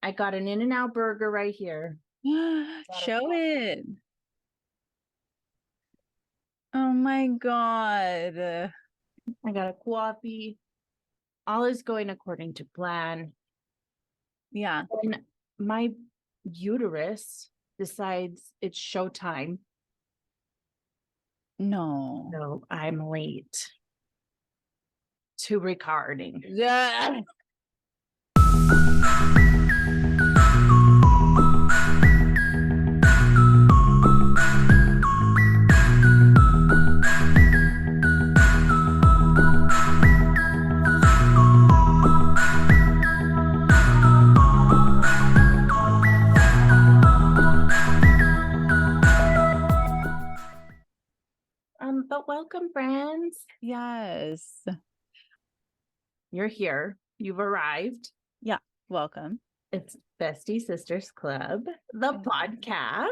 I got an In-N-Out burger right here. Show it. Oh my God. I got a coffee. All is going according to plan. Yeah. And my uterus decides it's showtime. No. So I'm late to recording. Yeah. But welcome, friends. Yes. You're here. You've arrived. Yeah. Welcome. It's Bestie Sisters Club, the podcast.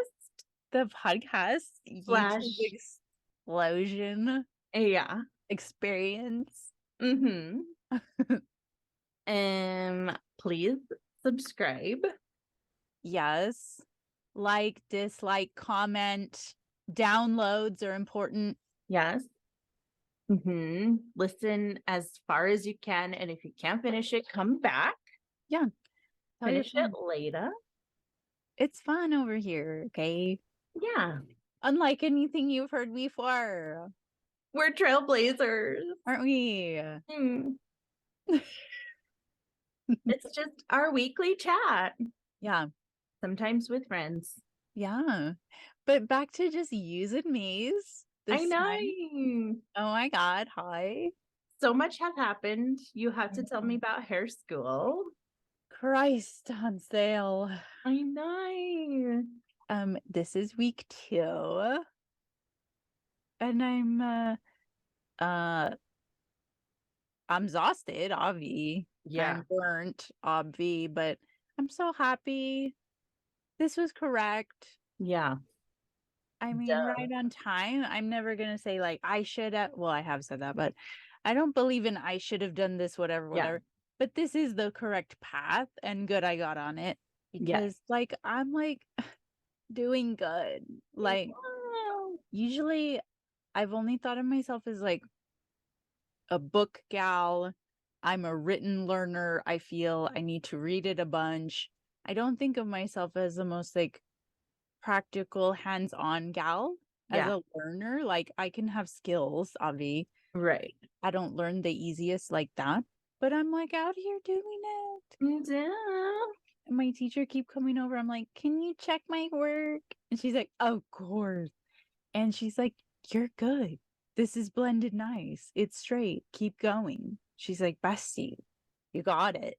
The podcast Slash. YouTube explosion Yeah. experience. Mm-hmm. Please subscribe. Yes. Like, dislike, comment, downloads are important. Yes. Mm-hmm. Listen as far as you can. And if you can't finish it, come back. Yeah. Finish it later. It's fun over here, okay? Yeah. Unlike anything you've heard before. We're trailblazers. Aren't we? It's just our weekly chat. Yeah. Sometimes with friends. Yeah. But back to just using me's. I know. Time. Oh my God. Hi. So much has happened. You have to tell me about hair school. Christ on sale. I know. This is week 2. And I'm exhausted, obvi. Yeah. I'm burnt, obvi, but I'm so happy. This was correct. Yeah. I mean, right on time. I'm never gonna say like I should have. Well, I have said that, but I don't believe in I should have done this, whatever. But this is the correct path, and good I got on it because like I'm like doing good. Like usually, I've only thought of myself as like a book gal. I'm a written learner. I feel I need to read it a bunch. I don't think of myself as the most like practical hands-on gal as a learner. Like I can have skills, obvi. Right. I don't learn the easiest like that, but I'm like out here doing it. Yeah. And my teacher keep coming over. I'm like, can you check my work? And she's like, of course. And she's like, you're good. This is blended nice. It's straight. Keep going. She's like, Bestie, you got it.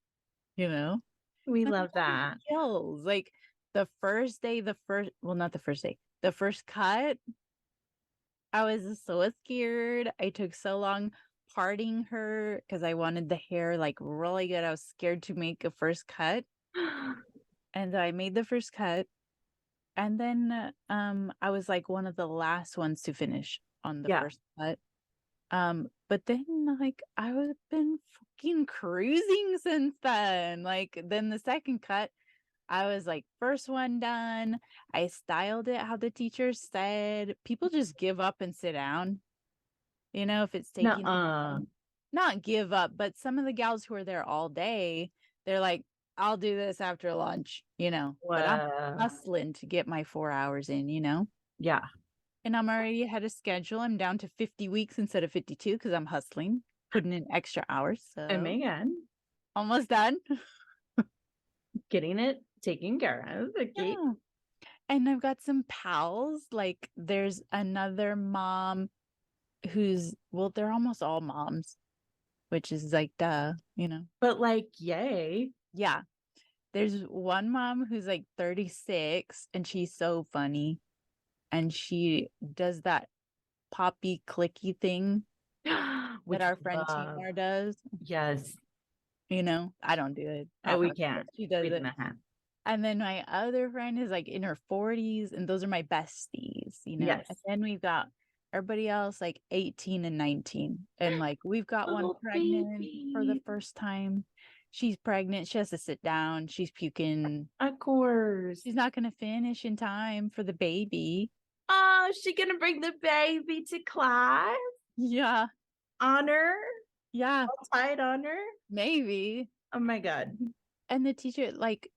You know? We love that. Skills. Like the first cut, I was so scared. I took so long parting her because I wanted the hair like really good. I was scared to make a first cut. And I made the first cut. And then I was like one of the last ones to finish on the first cut. But then like I've been fucking cruising since then. Like then the second cut, I was like first one done. I styled it how the teacher said. People just give up and sit down. You know, if it's taking not give up, but some of the gals who are there all day, they're like, I'll do this after lunch, you know. But I'm hustling to get my 4 hours in, you know? Yeah. And I'm already ahead of schedule. I'm down to 50 weeks instead of 52 because I'm hustling, putting in extra hours. So almost done. Getting it taken care of. Okay. Yeah. And I've got some pals. Like there's another mom who's, well, they're almost all moms, which is like, duh, you know. But like, yay. Yeah. There's one mom who's like 36 and she's so funny. And she does that poppy clicky thing that our friend Tamar does. Yes. You know, I don't do it. Oh, we can't. She does it. And then my other friend is like in her 40s, and those are my besties, you know. Yes. And then we've got everybody else like 18 and 19. And like we've got one pregnant for the first time. she's pregnant. She has to sit down. She's puking. Of course. She's not going to finish in time for the baby. Oh, is she gonna bring the baby to class? Yeah. Honor? Yeah. Tied honor? Maybe. Oh my God. And the teacher, like,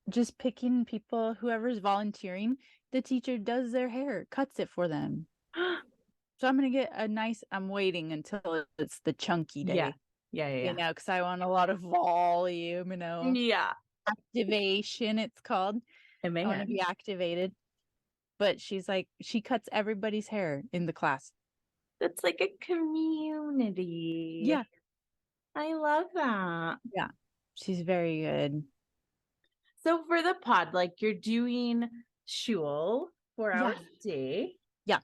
just picking people, whoever's volunteering, the teacher does their hair, cuts it for them. So I'm going to get I'm waiting until it's the chunky day. Yeah. Yeah. You know, because I want a lot of volume, you know. Yeah. Activation, it's called. I want to be activated. But she's like, she cuts everybody's hair in the class. That's like a community. Yeah. I love that. Yeah. She's very good. So for the pod, like you're doing shul 4 hours a day. Yeah.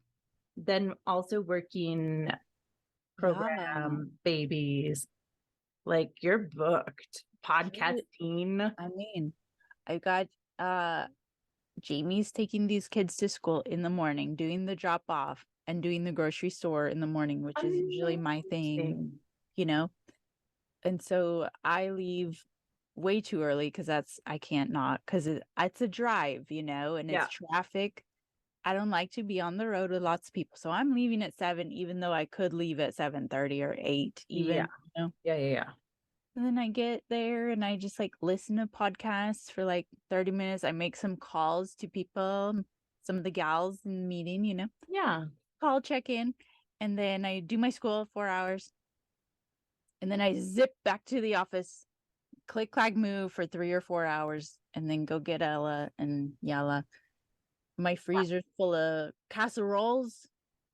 Then also working program, babies. Like you're booked. Podcasting. I mean, I got Jamie's taking these kids to school in the morning, doing the drop off and doing the grocery store in the morning, which is usually my thing, you know? And so I leave way too early because I can't not, because it's a drive, you know, and it's traffic. I don't like to be on the road with lots of people. So I'm leaving at 7, even though I could leave at 7:30 or 8 even, you know? Yeah. And then I get there and I just like listen to podcasts for like 30 minutes. I make some calls to people, some of the gals in the meeting, you know? Yeah. Call, check in. And then I do my school 4 hours. And then I zip back to the office, click, clack, move for 3 or 4 hours, and then go get Ella and Yala. My freezer's full of casseroles.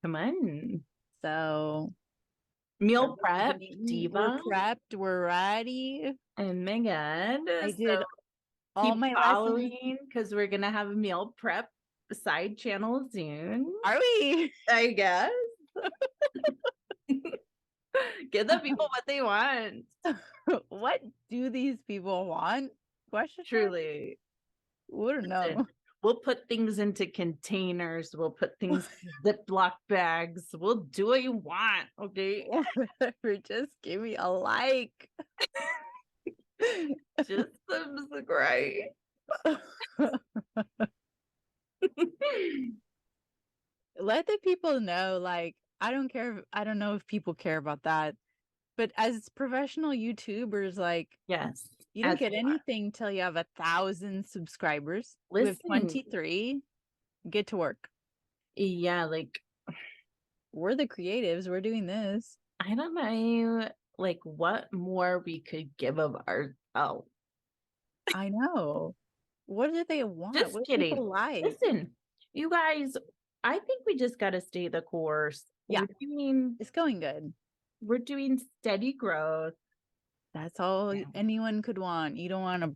Come on. So meal prep, We're prepped. We're ready. Oh my God. I did all keep my following because we're gonna have a meal prep side channel soon. Are we? I guess. Give the people what they want. What do these people want? Question. Truly. We don't know. We'll put things into containers. We'll put things in Ziploc bags. We'll do what you want. Okay. Or just give me a like. Just subscribe. Let the people know, like, I don't care. I don't know if people care about that. But as professional YouTubers, like, yes, you don't get anything till you have 1,000 subscribers. With 23, get to work. Yeah, like we're the creatives. We're doing this. I don't know, like what more we could give of ourselves. I know. What do they want? Just what kidding. People like? Listen, you guys, I think we just got to stay the course. Yeah, it's going good. We're doing steady growth. That's all anyone could want. You don't want to,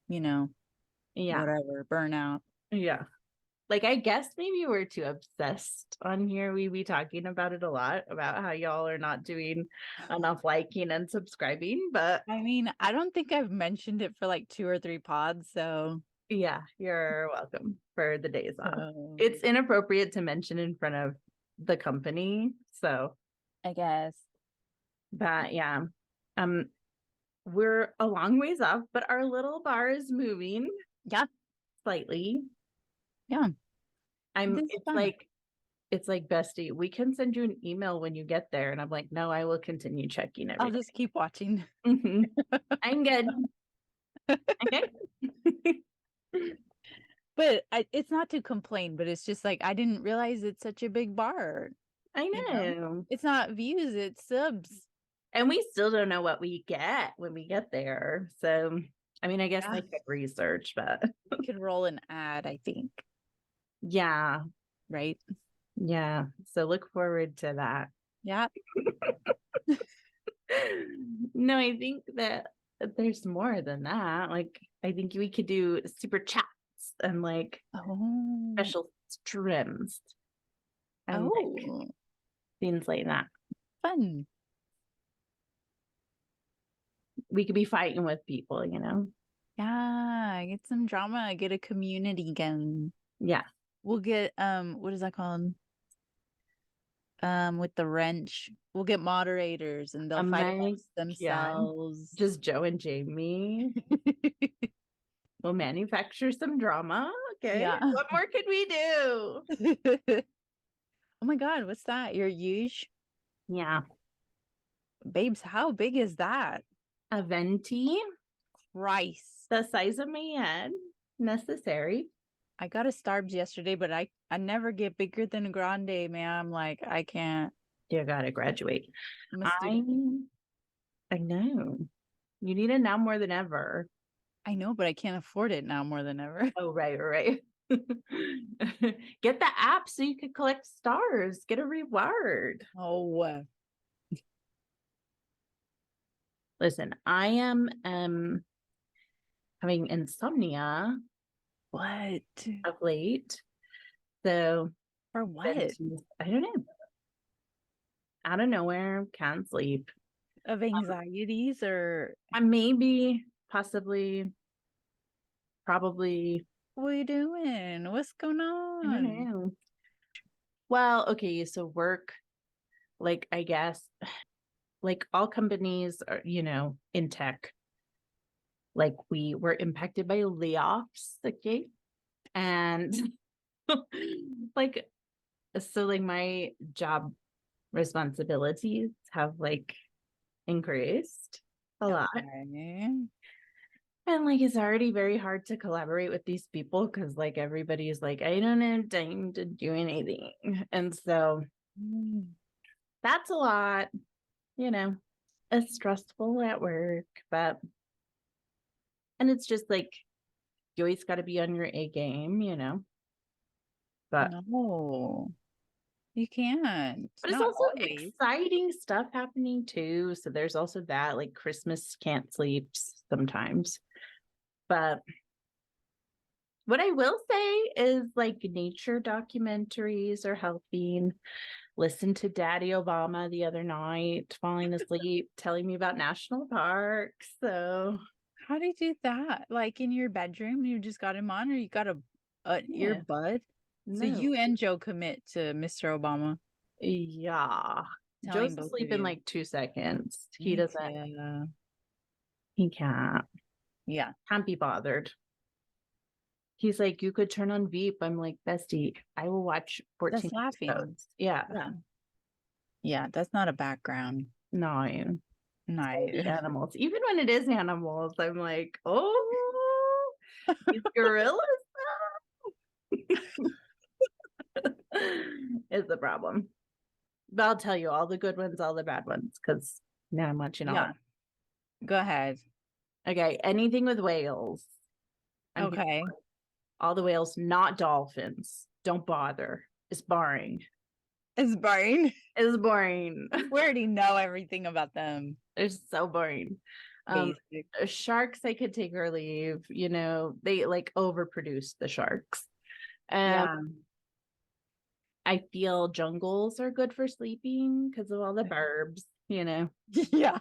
you know, whatever, burn out. Yeah. Like, I guess maybe we're too obsessed on here. We be talking about it a lot, about how y'all are not doing enough liking and subscribing. But I mean, I don't think I've mentioned it for like 2 or 3 pods. So yeah, you're welcome for the days off. It's inappropriate to mention in front of the company. So I guess. But yeah, we're a long ways off, but our little bar is moving. Yeah, slightly. Yeah, it's like Bestie. We can send you an email when you get there, and I'm like, no, I will continue checking everything. I'll just keep watching. I'm good. Okay. But it's not to complain, but it's just like I didn't realize it's such a big bar. I know. It's not views, it's subs. And we still don't know what we get when we get there. So, I mean, I guess I could research, but we could roll an ad, I think. Yeah. Right? Yeah. So look forward to that. Yeah. No, I think that there's more than that. Like, I think we could do super chats and like special streams and like, things like that. Fun. We could be fighting with people, you know? Yeah, get some drama, get a community going. Yeah. We'll get what is that called? With the wrench. We'll get moderators and they'll fight amongst yeah, themselves. just Joe and Jamie. We'll manufacture some drama. Okay. Yeah. What more could we do? Oh my God, what's that? Your huge? Yeah. Babes, how big is that? A venti, Christ. the size of my head, necessary. I got a Starbs yesterday, but I never get bigger than a grande, man. Like, I can't. You gotta graduate. I'm a I student. I know. You need it now more than ever. I know, but I can't afford it now more than ever. Oh, right. Get the app so you can collect stars. Get a reward. Oh, Listen, I am having insomnia what? of late. So For what? I don't know. Out of nowhere, can't sleep. Of anxieties or Maybe, possibly, probably. what are you doing? What's going I don't on? know. Well, okay, so work, like I guess, like all companies are, in tech, like we were impacted by layoffs, okay? And like so like my job responsibilities have like increased a lot. Okay. And like it's already very hard to collaborate with these people because like everybody's like, I don't have time to do anything. And so that's a lot, it's stressful at work, but and it's just like you always got to be on your A game. But No, you can't. it's Not also always. exciting stuff happening too. So there's also that, like Christmas can't sleep sometimes. But what I will say is like nature documentaries are helping. Listen to Daddy Obama the other night, falling asleep, telling me about national parks. So How do you do that? Like in your bedroom, you just got him on, or you got a yeah, earbud? So no. you and Joe commit to Mr. Obama, Yeah. telling Joe's both asleep of in you. like 2 seconds. He Heck doesn't, yeah. he can't be bothered. He's like, you could turn on Veep. I'm like, Bestie, I will watch 14 That's laughing. episodes. Yeah. Yeah. Yeah, that's not a background. No. No. The animals. Even when it is animals, I'm like, oh, these gorillas is the problem. But I'll tell you all the good ones, all the bad ones, because now I'm watching all. Yeah. Go ahead. Okay, anything with whales. I'm here Okay. for it. All the whales, not dolphins. Don't bother. It's boring. It's boring. It's boring. We already know everything about them. It's so boring. Basic. Sharks, I could take or leave. They like overproduce the sharks. Yeah. I feel jungles are good for sleeping because of all the burbs. Yeah.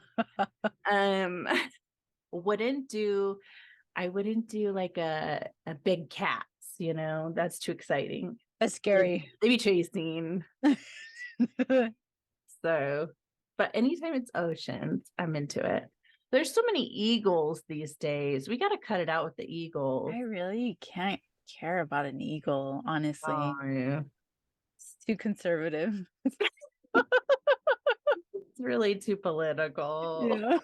Um, wouldn't do I wouldn't do like a big cats. That's too exciting. That's scary. They be chasing. So, but anytime it's oceans, I'm into it. There's so many eagles these days. We got to cut it out with the eagles. I really can't care about an eagle, honestly. Oh, It's too conservative. it's really too political. Yeah.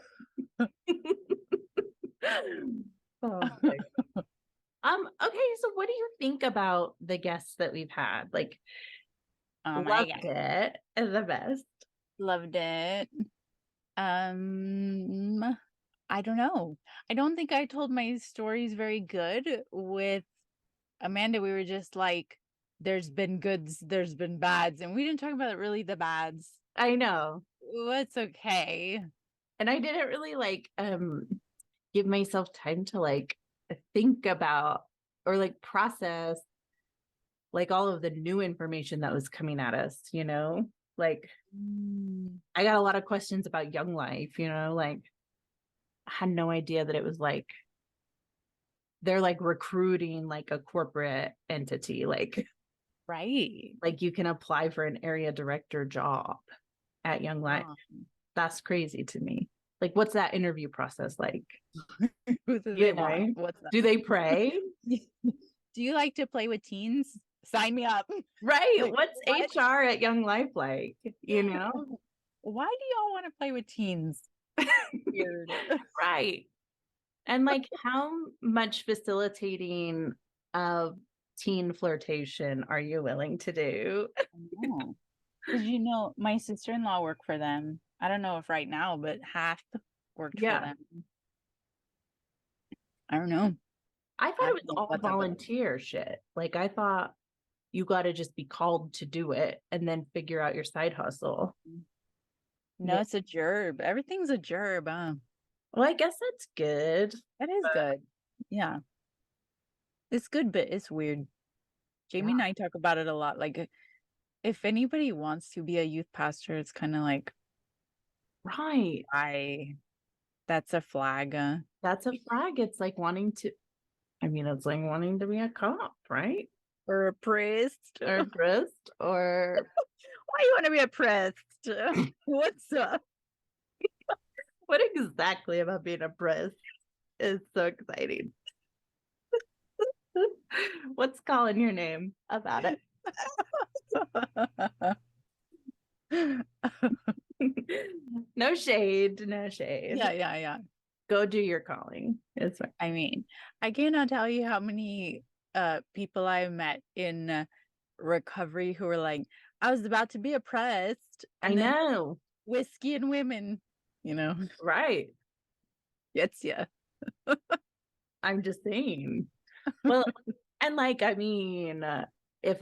Oh, okay, so what do you think about the guests that we've had? Like, Oh my loved God. it. The best. Loved it. I don't know. I don't think I told my stories very good with Amanda. We were just like, there's been goods, there's been bads, and we didn't talk about really the bads. I know. It's okay. And I didn't really like give myself time to like think about or like process like all of the new information that was coming at us. Like I got a lot of questions about Young Life, like I had no idea that it was like they're like recruiting like a corporate entity, like Right. Like you can apply for an area director job at Young Life. That's crazy to me. Like, what's that interview process like? Who do they want? What's that? Do they pray? Do you like to play with teens? Sign me up. Right. Like, What's what? HR at Young Life like? You know? Why do y'all want to play with teens? Weird. Right. And like, how much facilitating of teen flirtation are you willing to do? Because my sister-in-law worked for them. I don't know if right now, but half worked for them. I don't know. I thought it was all volunteer shit. Like I thought you got to just be called to do it and then figure out your side hustle. No, it's a gerb. Everything's a gerb. Well, I guess that's good. That is good. Yeah. It's good, but it's weird. Jamie and I talk about it a lot. Like, if anybody wants to be a youth pastor, it's kind of like, right. That's a flag. That's a flag. It's like wanting to be a cop, right? Or a priest. Or a priest. Or why you want to be a priest? What's up? What exactly about being a priest is so exciting? What's calling your name about it? No shade. Yeah. Go do your calling. It's fine. I mean, I cannot tell you how many people I met in recovery who were like, I was about to be oppressed. I know. Whiskey and women, Right. Gets ya. I'm just saying. Well, and like, I mean, if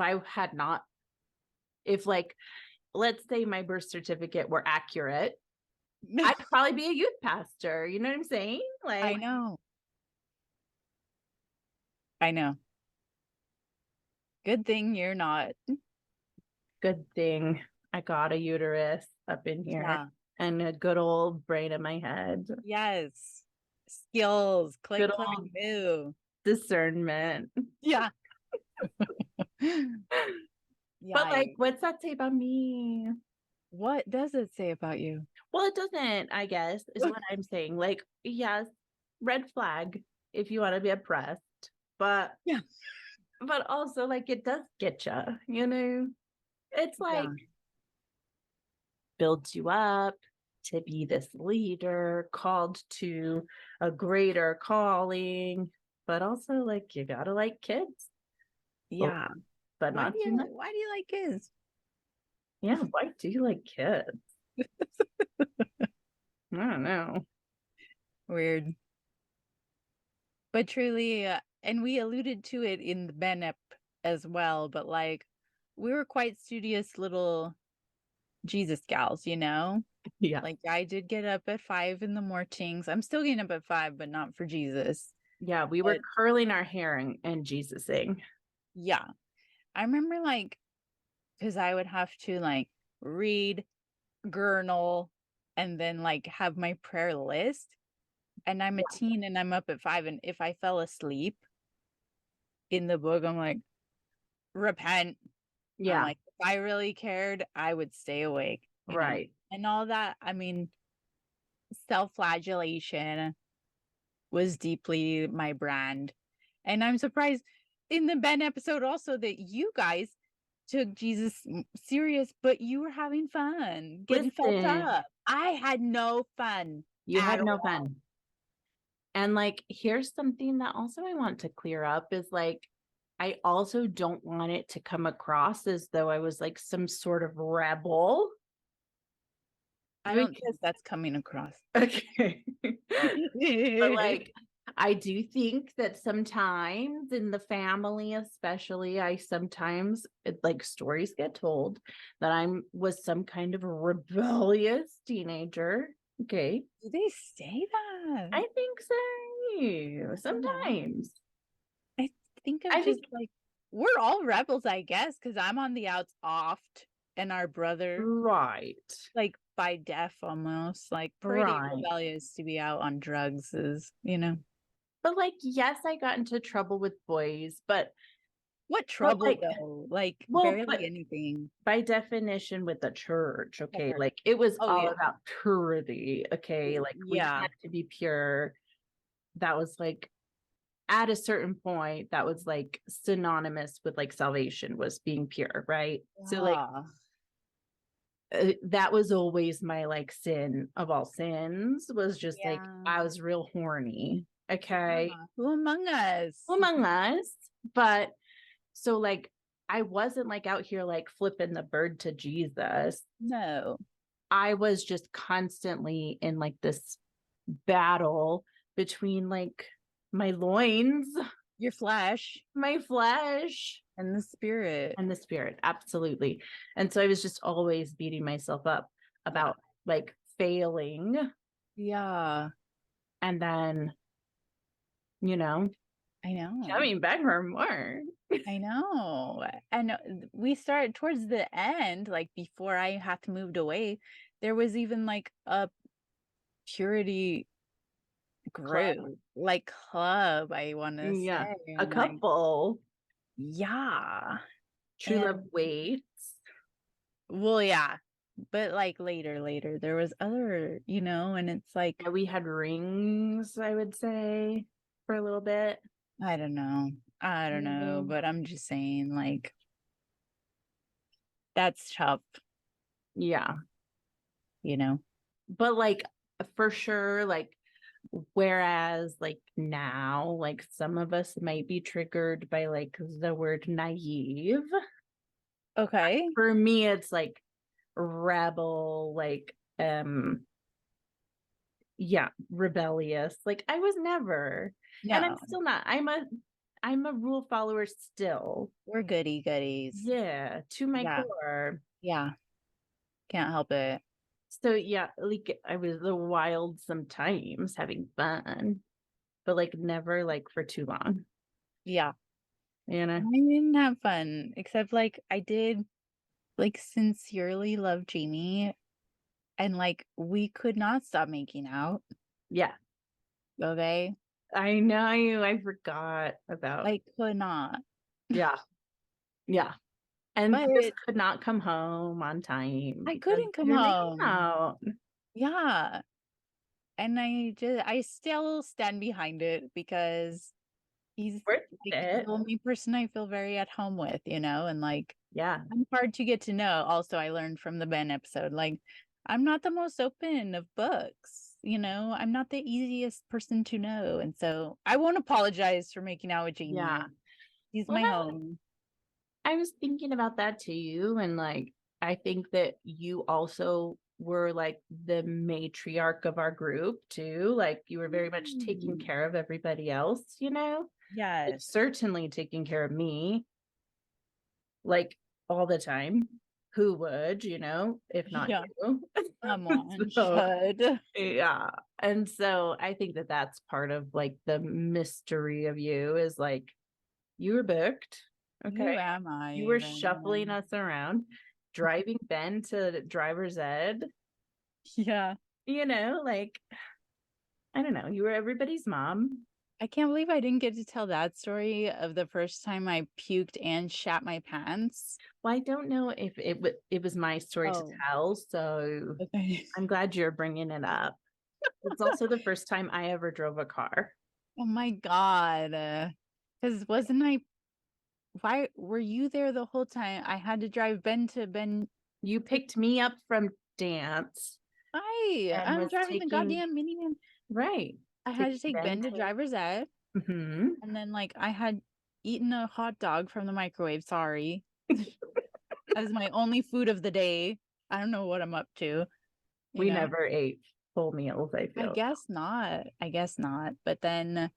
let's say my birth certificate were accurate, I'd probably be a youth pastor. You know what I'm saying? Like, I know. Good thing you're not. Good thing I got a uterus up in here and a good old brain in my head. Yes. Skills. Click, click, move. Discernment. Yeah. But like, what's that say about me? What does it say about you? Well, it doesn't, I guess, is what I'm saying. Like, yes, red flag if you want to be oppressed, but but also like it does get you, it's like builds you up to be this leader called to a greater calling, but also like you gotta like kids. Yeah. But not too much. Why do you like kids? Yeah, why do you like kids? I don't know. Weird. But truly, and we alluded to it in the Ben ep as well, but like we were quite studious little Jesus gals, Yeah. Like I did get up at 5 in the mornings. I'm still getting up at 5, but not for Jesus. Yeah, we were curling our hair and Jesusing. Yeah. I remember because I would have to read, journal, and then have my prayer list. And I'm a teen and I'm up at 5. And if I fell asleep in the book, I'm like, repent. Yeah. If I really cared, I would stay awake. Right. And all that. I mean, self-flagellation was deeply my brand. And I'm surprised in the Ben episode also that you guys took Jesus serious, but you were having fun, getting fucked up. I had no fun. You had no fun. And here's something that also I want to clear up is I also don't want it to come across as though I was some sort of rebel. I don't think that's coming across. Okay. But I do think that sometimes in the family, especially, stories get told that I was some kind of a rebellious teenager. Okay. Do they say that? I think so. Sometimes. I think we're all rebels, I guess, because I'm on the outs oft and our brother. Right. By deaf almost. Pretty rebellious to be out on drugs is, But yes, I got into trouble with boys, but What trouble though? Like well, but barely anything. by definition with the church, okay, Sure. like it was Oh all yeah. about purity, okay, like we Yeah. had to be pure. That was like at a certain point, that was like synonymous with like salvation was being pure, right? So like Yeah. that was always my like sin of all sins was just like Yeah. I was real horny, okay, Who among us? among us, but so like I wasn't like out here like flipping the bird to Jesus. No. I was just constantly in like this battle between like my loins, Your flesh my flesh, and the spirit. and the spirit. Absolutely. And so I was just always beating myself up about like failing. Yeah. And then, you know, I know. coming back for more. I know. And we started towards the end, like before I had to moved away, there was even like a purity Club. group, like club, I want to Yeah. say. A I'm like, couple. yeah. True And love waits. well, yeah. But like later, there was other, and it's like, Yeah, we had rings, I would say, for a little bit. I don't know. I don't know, but I'm just saying, like, that's tough, Yeah. you know? But like for sure, like whereas like now, like some of us might be triggered by like the word naive. Okay. For me, it's like rebel, like yeah, rebellious. Like I was never, and I'm No, still not. I'm a rule follower still. we're goodies. Yeah, to my Yeah. core. Yeah. Can't help it. So yeah, like I was the wild sometimes having fun, but like never like for too long. Yeah. You know? I didn't have fun, except like I did like sincerely love Jamie and like we could not stop making out. Yeah. Okay. I know you. I forgot about. Like could not. Yeah. Yeah. And But Chris could not come home on time I because couldn't come we were making home. out. Yeah. And I still stand behind it because he's Worth like the it. only person I feel very at home with, and like Yeah. I'm hard to get to know. Also, I learned from the Ben episode, like I'm not the most open of books, I'm not the easiest person to know. And so I won't apologize for making out with Jamie. Yeah. He's Well, my that, home. I was thinking about that too. And like, I think that you also were like the matriarch of our group too. Like, you were very much taking care of everybody else, Like, Yes. certainly taking care of me, like all the time. Who would, if not Yeah. you? Come on, So, should. yeah. And so I think that that's part of like the mystery of you is like you were booked. Okay. Who am I You were shuffling even? us around, driving Ben to driver's ed, Yeah. like, I don't know. You were everybody's mom. I can't believe I didn't get to tell that story of the first time I puked and shat my pants. Well, I don't know if it was my story to Oh, tell. So okay. I'm glad you're bringing it up. It's also the first time I ever drove a car. Oh my God. Because wasn't I, why were you there the whole time? I had to drive Ben to Ben. You picked me up from dance Hi, and I'm was driving the taking, goddamn minivan. right, I had to taking take Ben Ben to to, driver's ed. mm-hmm. And then, like, I had eaten a hot dog from the microwave. Sorry. That was my only food of the day. I don't know what I'm up to, you We know? never ate full meals, I I feel. guess not. I guess not. But then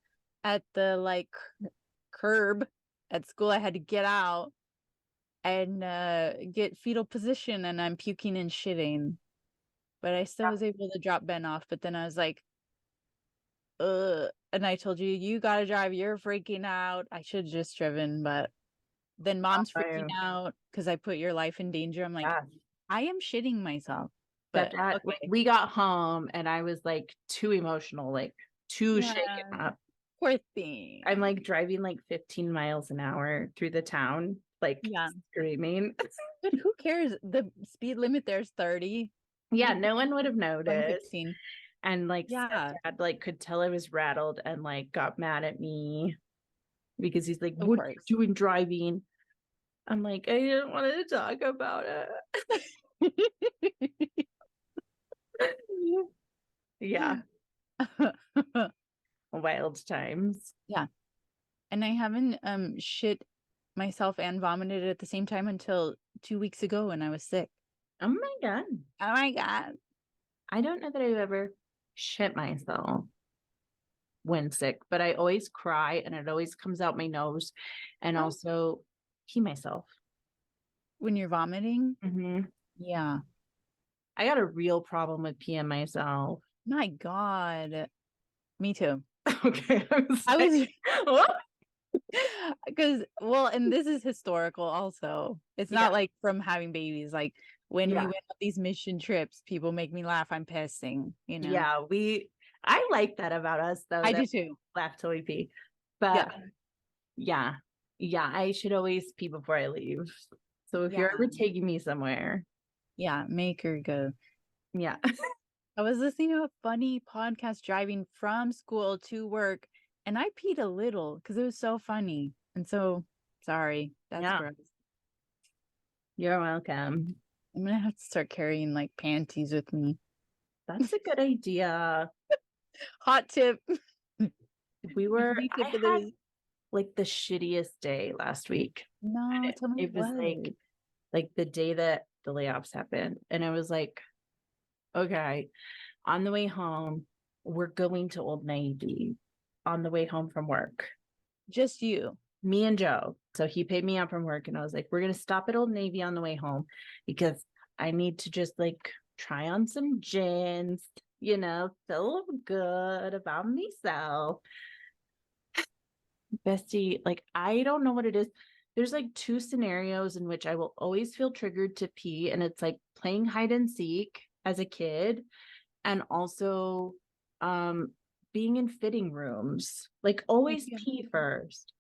at the like curb at school, I had to get out and get fetal position, and I'm puking and shitting. But I still was able to drop Ben off. But then I was like, and I told you, you gotta drive. You're freaking out. I should have just driven, but then mom's freaking out because I put your life in danger. I'm like, Yeah. I am shitting myself. But Except that okay. we got home and I was like too emotional, like too shaken Yeah. up. Poor thing. I'm like driving like 15 miles an hour through the town, like screaming. But who cares? The speed limit there is 30. Yeah, no one would have noticed. 15. And like Yeah, stepdad like could tell I was rattled and like got mad at me because he's like, of "What are course. you doing driving?" I'm like, I didn't want to talk about it. Yeah. Wild times. Yeah. And I haven't shit myself and vomited at the same time until 2 weeks ago when I was sick. Oh my God. Oh my God. I don't know that I've ever shit myself when sick, but I always cry and it always comes out my nose and also pee myself. When you're vomiting? Mm-hmm. Yeah. I got a real problem with peeing myself. My God. Me too. Okay. I was What? because and this is historical also. It's not like from having babies. Like when we went on these mission trips, people make me laugh. I'm pissing, Yeah, I like that about us though. I do too. Laugh till we pee. But yeah. I should always pee before I leave. So if you're ever taking me somewhere. Yeah, make her go. Yeah. I was listening to a funny podcast driving from school to work, and I peed a little because it was so funny. And so, sorry, that's gross. You're welcome. I'm gonna have to start carrying like panties with me. That's a good idea. Hot tip. I had like the shittiest day last week. No, tell me it was like the day that the layoffs happened. And I was like, okay, on the way home, we're going to Old Navy on the way home from work. Just you. Me and Joe. So he paid me out from work and I was like, we're going to stop at Old Navy on the way home because I need to just like try on some jeans, feel good about myself. Bestie, like, I don't know what it is. There's like two scenarios in which I will always feel triggered to pee. And it's like playing hide and seek as a kid and also being in fitting rooms. Like always pee first.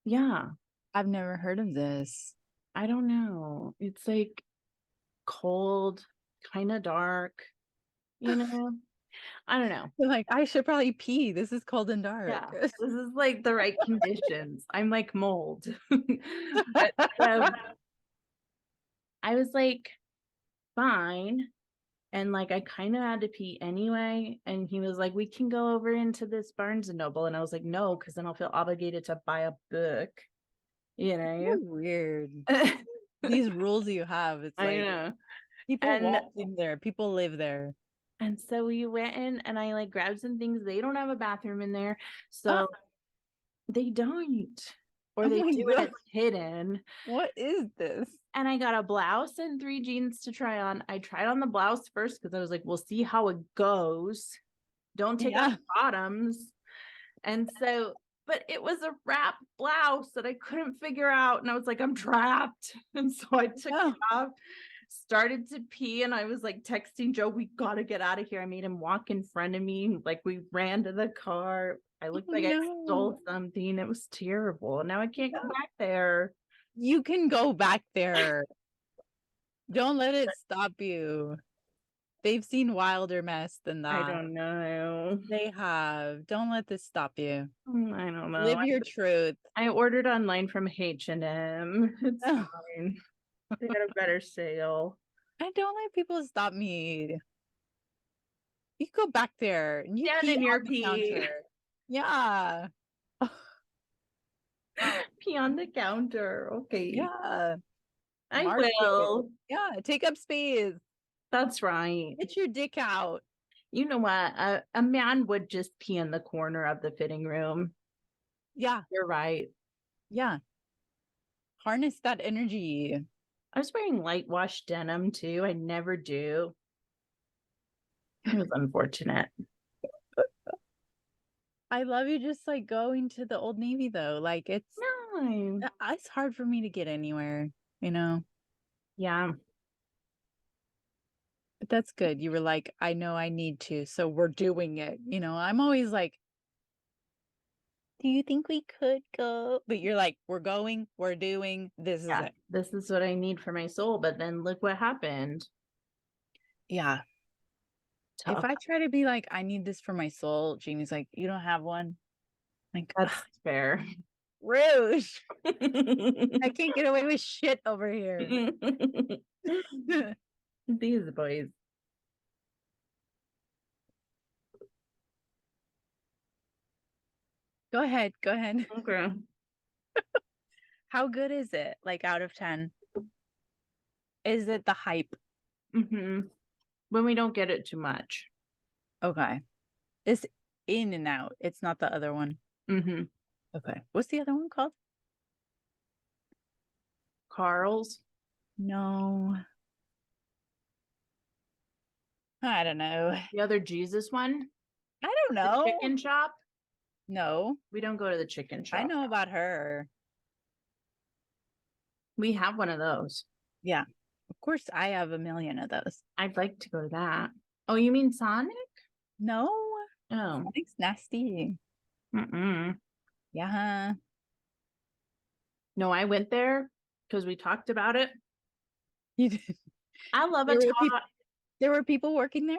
Yeah. I've never heard of this. I don't know. It's like cold, kind of dark, I don't know. Like, I should probably pee. This is cold and dark. Yeah, this is like the right conditions. I'm like mold. But, I was like, fine. And like, I kind of had to pee anyway. And he was like, we can go over into this Barnes and Noble. And I was like, no, because then I'll feel obligated to buy a book. So weird. These rules you have. It's like, I know. People walk in there. People live there. And so we went in and I like grabbed some things. They don't have a bathroom in there. So they don't. Or they do it hidden. What is this? And I got a blouse and 3 jeans to try on. I tried on the blouse first because I was like, we'll see how it goes. Don't take off bottoms. And so, but it was a wrap blouse that I couldn't figure out. And I was like, I'm trapped. And so I took it off, started to pee. And I was like texting Joe, we got to get out of here. I made him walk in front of me. Like we ran to the car. I looked like I stole something. It was terrible. And now I can't go back there. You can go back there. Don't let it stop you. They've seen wilder mess than that. I don't know. They have. Don't let this stop you. I don't know. Live your truth. I ordered online from H&M. It's fine. They got a better sale. I don't let people stop me. You go back there and you pee in your on the counter. Yeah. Pee on the counter. Okay. Yeah. I will. Yeah. Take up space. That's right. Get your dick out. You know what? A man would just pee in the corner of the fitting room. Yeah. You're right. Yeah. Harness that energy. I was wearing light wash denim too. I never do. It was unfortunate. I love you just like going to the Old Navy though. Like it's hard for me to get anywhere, Yeah. But that's good. You were like, I know I need to, so we're doing it. I'm always like, do you think we could go? But you're like, we're going, we're doing, this is it. This is what I need for my soul. But then look what happened. Yeah. Tough. If I try to be like, I need this for my soul, Jamie's like, you don't have one. Like, That's fair. rude. I can't get away with shit over here. These boys. Go ahead. Go ahead. Okay. How good is it? Like out of 10? Is it the hype? When we don't get it too much. Okay. It's in and out. It's not the other one. Okay. What's the other one called? Carl's. No. I don't know. The other Jesus one. I don't know. The chicken shop. No. We don't go to the chicken shop. I know about her. We have one of those. Yeah. Of course, I have a million of those. I'd like to go to that. Oh, you mean Sonic? No. Oh. Sonic's nasty. Yeah. No, I went there because we talked about it. You did. I love a talk. There were people working there?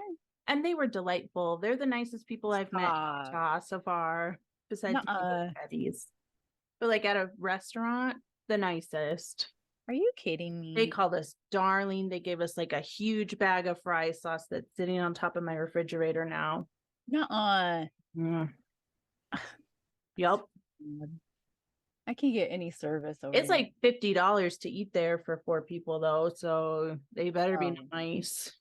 And they were delightful. They're the nicest people I've met so far, besides the people at Betties. But like at a restaurant, the nicest. Are you kidding me? They called us darling. They gave us like a huge bag of fry sauce that's sitting on top of my refrigerator now. Nuh-uh. Yup. I can't get any service over It's like $50 to eat there for 4 people though, so they better be nice.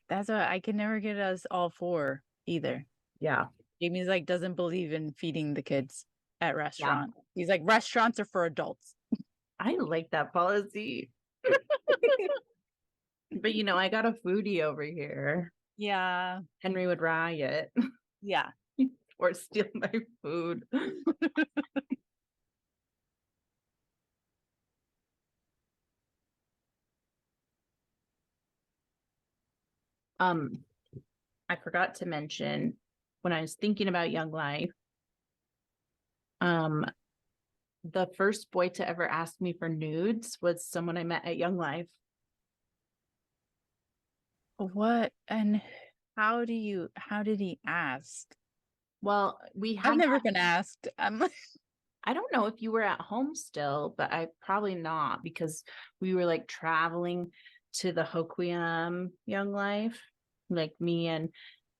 That's what I can never get us all 4 either. Yeah. Jamie's like doesn't believe in feeding the kids at restaurants. Yeah. He's like, restaurants are for adults. I like that policy. But you know, I got a foodie over here. Yeah. Henry would riot. Yeah. Or steal my food. I forgot to mention when I was thinking about Young Life, the first boy to ever ask me for nudes was someone I met at Young Life. What? And how did he ask? Well, I've never been asked. I don't know if you were at home still, but I probably not, because we were like traveling to the Hoquiam Young Life, like me and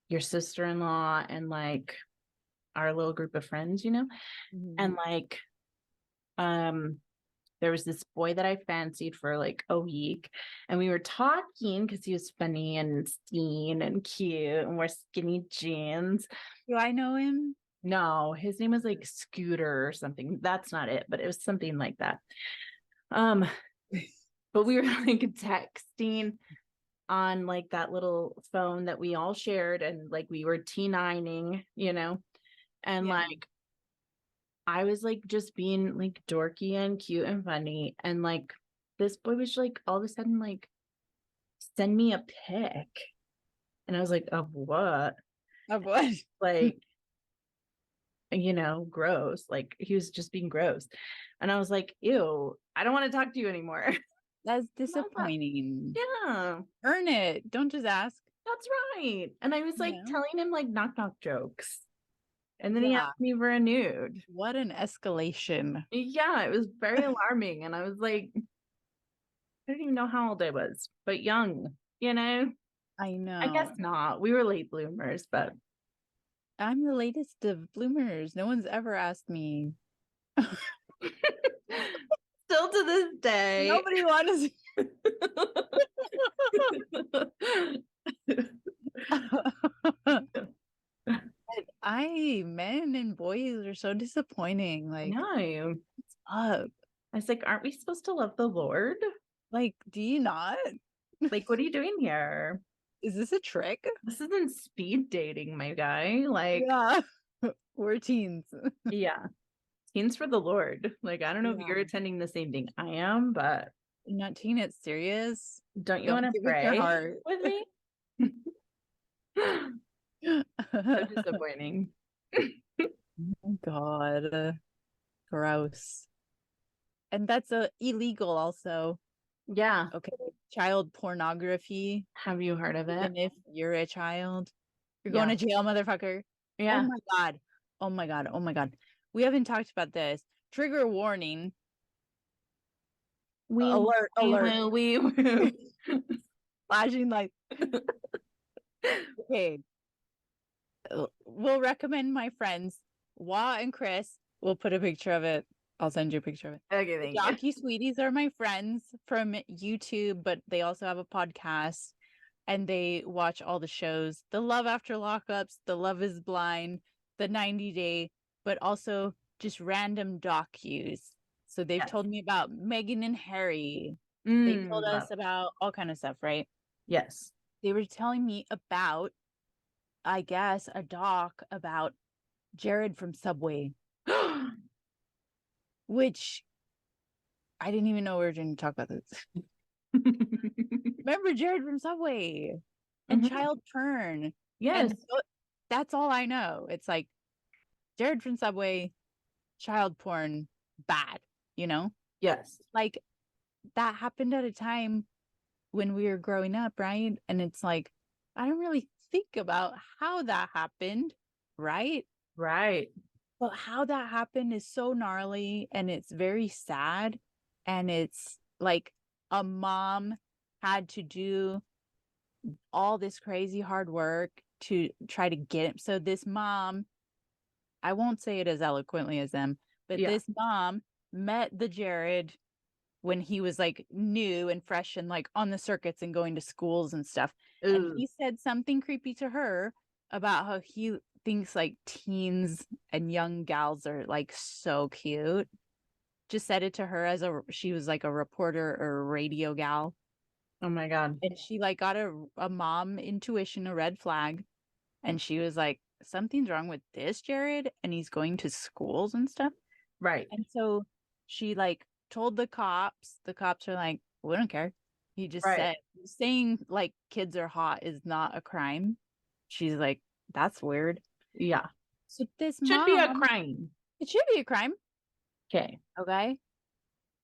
your sister-in-law and like our little group of friends, you know. And like there was this boy that I fancied for like a week, and we were talking because he was funny and seen and cute and wore skinny jeans. Do I know him? No, his name was like Scooter or something. That's not it, but it was something like that. But we were like texting on like that little phone that we all shared, and like we were T9ing, you know, and like I was like just being like dorky and cute and funny, and like this boy was like all of a sudden like send me a pic, and I was like, of what? Of what? Like, you know, gross. Like he was just being gross, and I was like, ew, I don't want to talk to you anymore. That's disappointing. Yeah, earn it. Don't just ask. That's right. And I was like telling him like knock jokes. And then he asked me for a nude. What an escalation. Yeah, it was very alarming. And I was like, I don't even know how old I was, but young, you know? I know. I guess not. We were late bloomers, but I'm the latest of bloomers. No one's ever asked me. Still to this day. Nobody wants men and boys are so disappointing. Like, no. What's up? I was like, aren't we supposed to love the Lord? Like, do you not? Like, what are you doing here? Is this a trick? This isn't speed dating, my guy. Like, yeah, we're teens. Yeah. Teens for the Lord. Like, I don't know if you're attending the same thing I am, but you're not teen, it's serious. Don't you want to pray with me? So disappointing. Oh my God. Gross. And that's illegal also. Yeah. Okay. Child pornography. Have you heard of it? Even if you're a child, you're Yeah. going to jail, motherfucker. Oh Yeah. my God. Oh my God. Oh my God. We haven't talked about this. Trigger warning. Alert. We Flashing light. Okay. We'll recommend my friends, Wah and Chris. We'll put a picture of it. I'll send you a picture of it. Okay, thank you. Jockey Sweeties are my friends from YouTube, but they also have a podcast and they watch all the shows. The Love After Lockups, The Love is Blind, The 90 Day, but also just random docus. So they've told me about Meghan and Harry. They told us about all kind of stuff, right? Yes. They were telling me about, I guess, a doc about Jared from Subway, which I didn't even know we were going to talk about this. Remember Jared from Subway and child porn? Yes. And that's all I know. It's like Jared from Subway, child porn, bad, you know? Yes. Like that happened at a time when we were growing up, right? And it's like, I don't really think about how that happened, right? Right. But how that happened is so gnarly and it's very sad. And it's like a mom had to do all this crazy hard work to try to get him. So this mom, I won't say it as eloquently as them, but this mom met the Jared when he was like new and fresh and like on the circuits and going to schools and stuff. Ooh. And he said something creepy to her about how he thinks like teens and young gals are like so cute. Just said it to her as she was like a reporter or a radio gal. Oh my God. And she like got a mom intuition, a red flag. And she was like, something's wrong with this Jared. And he's going to schools and stuff. Right. And so she like told the cops. The cops are like, we don't care. He just said, saying like kids are hot is not a crime. She's like, that's weird. Yeah. So this should be a crime. It should be a crime. Okay. Okay.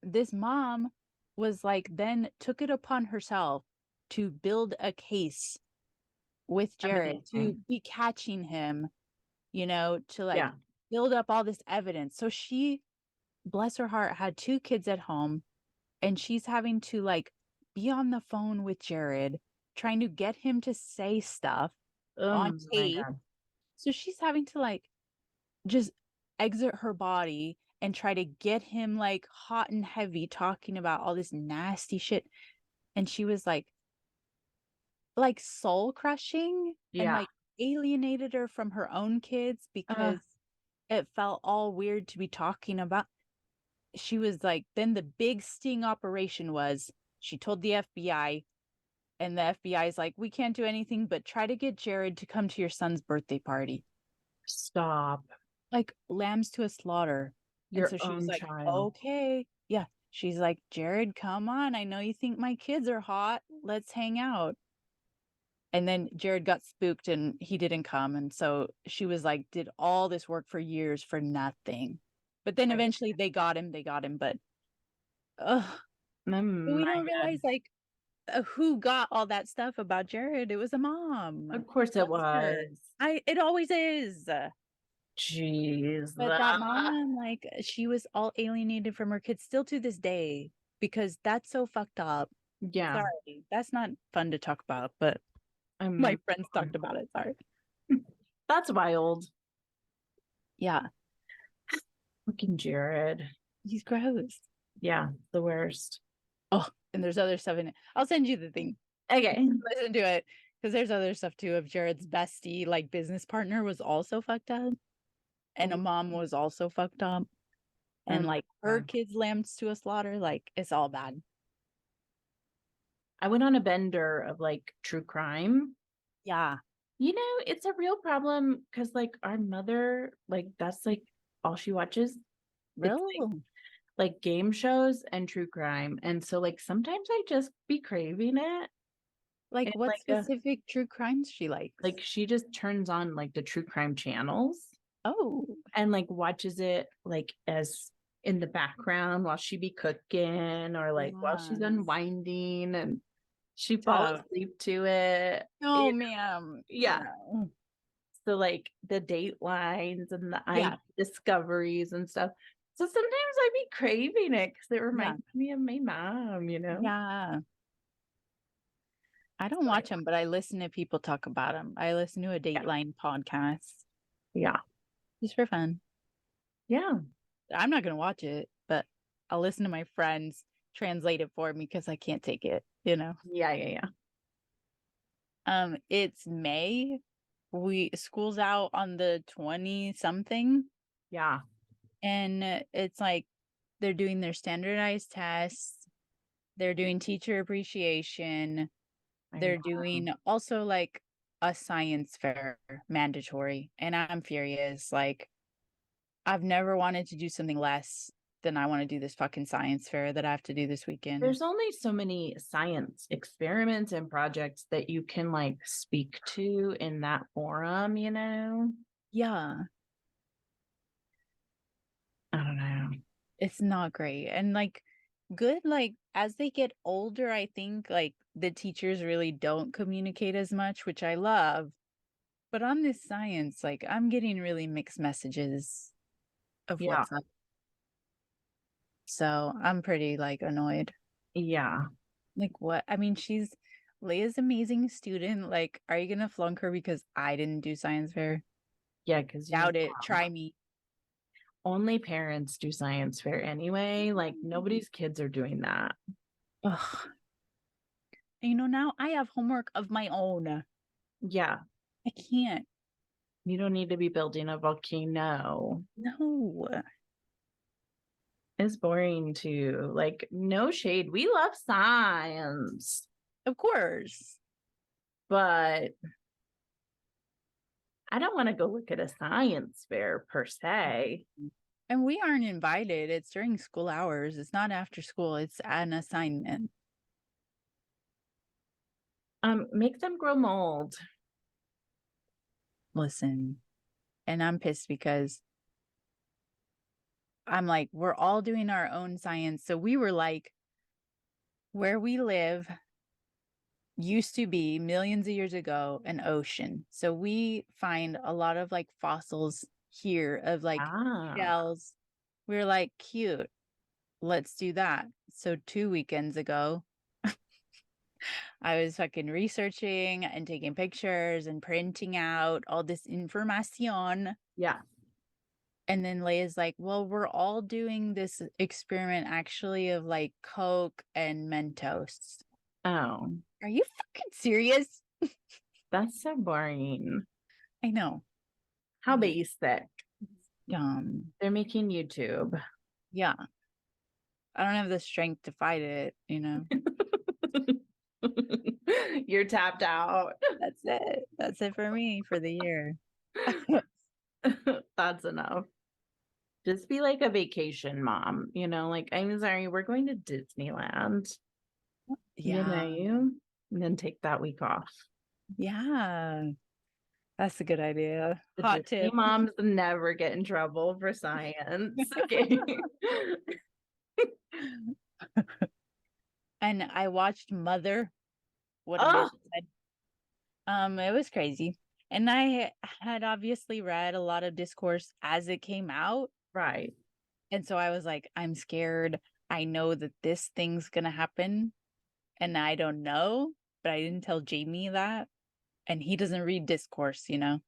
This mom was like, then took it upon herself to build a case with Jared to be catching him, you know, to like build up all this evidence. So she, bless her heart, had 2 kids at home and she's having to like be on the phone with Jared, trying to get him to say stuff on tape. So she's having to like just exert her body and try to get him like hot and heavy talking about all this nasty shit. And she was like soul crushing and like alienated her from her own kids because it felt all weird to be talking about. She was like, then the big sting operation was she told the FBI and the FBI is like, we can't do anything but try to get Jared to come to your son's birthday party. Stop. Like lambs to a slaughter. Your and so she was own like, child. okay. Yeah. She's like, Jared, come on. I know you think my kids are hot. Let's hang out. And then Jared got spooked and he didn't come. And so she was like, did all this work for years for nothing. But then eventually they got him. But we don't realize like who got all that stuff about Jared. It was a mom. Of course it was. It always is. Jeez. But that mom, like, she was all alienated from her kids still to this day because that's so fucked up. Yeah. Sorry. That's not fun to talk about, but my friends talked about it. Sorry. That's wild. Yeah. Fucking Jared. He's gross. Yeah, the worst. Oh, and there's other stuff in it. I'll send you the thing. Okay. Listen to it. Because there's other stuff too of Jared's bestie, like business partner was also fucked up. And a mom was also fucked up. And like her kids lambs to a slaughter. Like it's all bad. I went on a bender of like true crime. Yeah. You know, it's a real problem because like our mother, like that's like all she watches. Really? Like game shows and true crime. And so like sometimes I just be craving it. Like, And what specific true crimes she likes? like she just turns on like the true crime channels Oh, and like watches it like as in the background while she be cooking or like while she's yes. unwinding, and she falls Tough. asleep to it. No, ma'am. Yeah. No. So like the datelines and the Yeah. ID discoveries and stuff. So sometimes I be craving it because it Yeah. reminds me of my mom, you know? Yeah. I don't So, watch them, but I listen to people talk about them. I listen to a yeah. Dateline podcast Yeah. just for fun. Yeah. I'm not going to watch it, but I'll listen to my friends translate it for me because I can't take it, you know? Yeah. Yeah. Yeah. It's May. School's out on the 20 something, Yeah. and it's like they're doing their standardized tests. They're doing teacher appreciation. I They're know. doing also like a science fair mandatory. And I'm furious. Like, I've never wanted to do something less than I want to do this fucking science fair that I have to do this weekend. There's only so many science experiments and projects that you can like speak to in that forum, you know? Yeah, I don't know. it's not great. And like, good, like, as they get older, I think like the teachers really don't communicate as much, which I love. But on this science, like, I'm getting really mixed messages of Yeah. what's up. So I'm pretty like annoyed. Yeah. Like, what? I mean, Leia's amazing student. Like, are you gonna flunk her because I didn't do science fair? Yeah. Because Doubt it. Try me. only parents do science fair anyway. Like nobody's kids are doing that. Ugh. And, now I have homework of my own. Yeah. I can't. You don't need to be building a volcano. No. It's boring too. Like, no shade. We love science, Of course. but I don't want to go look at a science fair per se. And we aren't invited. It's during school hours. It's not after school. It's an assignment. Make them grow mold. Listen. And I'm pissed because I'm like, we're all doing our own science. So we were like, where we live used to be millions of years ago an ocean. So we find a lot of like fossils here of like Ah, shells. We are like, cute. Let's do that. So 2 weekends ago, I was fucking researching and taking pictures and printing out all this information. yeah. And then Leia's like, well, we're all doing this experiment actually of like Coke and Mentos. Oh, Are you fucking serious? that's so boring. I know. How basic. They're making YouTube. Yeah. I don't have the strength to fight it, you know. You're tapped out. That's it. That's it for me for the year. That's enough. Just be like a vacation mom, like, I'm sorry, we're going to Disneyland. Yeah. And then take that week off. Yeah. That's a good idea. The Hot Disney tip. moms never get in trouble for science. Okay. And I watched Mother. What a Oh, bitch said. It was crazy. And I had obviously read a lot of discourse as it came out. right. And so I was like, I'm scared. I know that this thing's gonna happen. And I don't know, but I didn't tell Jamie that. And he doesn't read discourse, you know?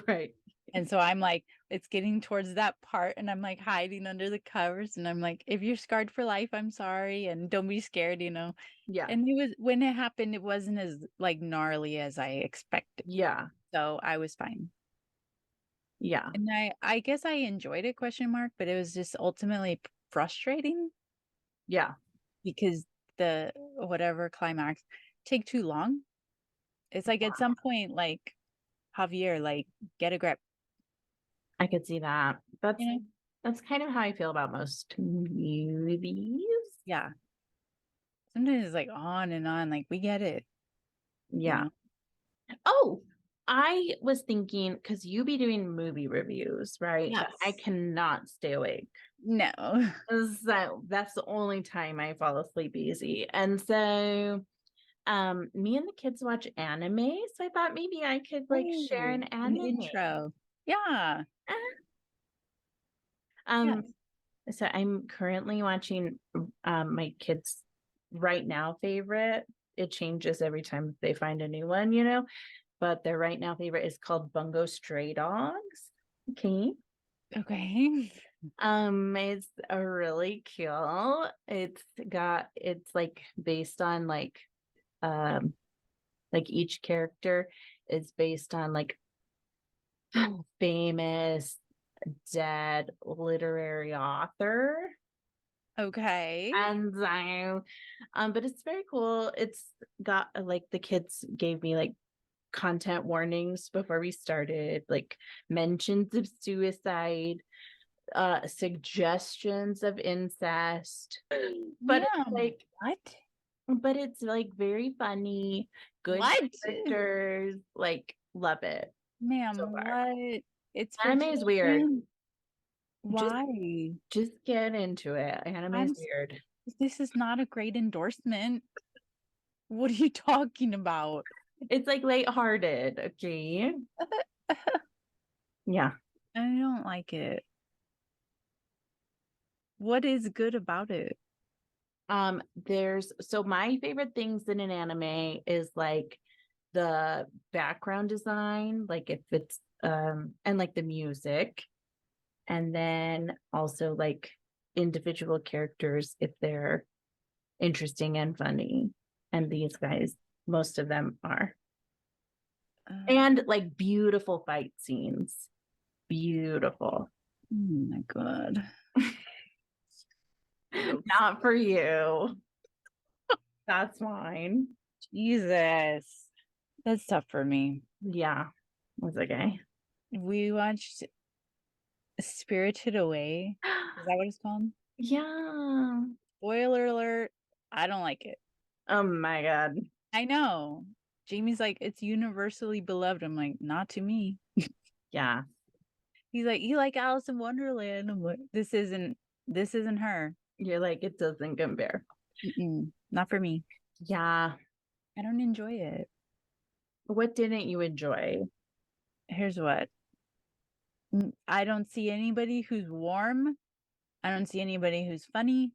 Right. And so I'm like, it's getting towards that part, and I'm like hiding under the covers, and I'm like, if you're scarred for life, I'm sorry, and don't be scared, you know. Yeah. And when it happened, it wasn't as like gnarly as I expected. Yeah. So I was fine. Yeah. And I guess I enjoyed it, question mark, but it was just ultimately frustrating Yeah. because the whatever climax take too long. It's like at some point, like, Javier, like, get a grip. I could see that. That's You know? that's kind of how I feel about most movies. Yeah. Sometimes it's like on and on, like we get it. Yeah. Oh, I was thinking, because you be doing movie reviews, right? Yes. I cannot stay awake. No. So that's the only time I fall asleep easy. And so me and the kids watch anime. So I thought maybe I could like share an An anime. intro. Yeah. Um, so I'm currently watching my kids' right now favorite. It changes every time they find a new one, you know, but their right now favorite is called Bungo Stray Dogs. Okay. Okay. It's a really cute. It's like based on like each character is based on like famous dead literary author. Okay. And but it's very cool. It's got like the kids gave me like content warnings before we started, like mentions of suicide, suggestions of incest. But it's Ma'am, like what? but it's like very funny, good What? characters, like love it Ma'am, so far. what? It's for Anime is weird. children? Just Why? just get into it. Anime is weird. This is not a great endorsement. What are you talking about? It's like lighthearted, okay? Yeah. I don't like it. What is good about it? There's so my favorite things in an anime is like the background design, like if it's and like the music, and then also like individual characters if they're interesting and funny. And these guys, most of them are. And like beautiful fight scenes. Beautiful. Oh my God. Not for you. That's fine. Jesus. That's tough for me. Yeah. It's okay. We watched Spirited Away. Is that what it's called? Yeah. Spoiler alert. I don't like it. Oh my God. I know. Jamie's like, it's universally beloved. I'm like, not to me. Yeah. He's like, you like Alice in Wonderland. I'm like, this isn't her. You're like, it doesn't compare. Not for me. Yeah. I don't enjoy it. What didn't you enjoy? Here's what. I don't see anybody who's warm. I don't see anybody who's funny.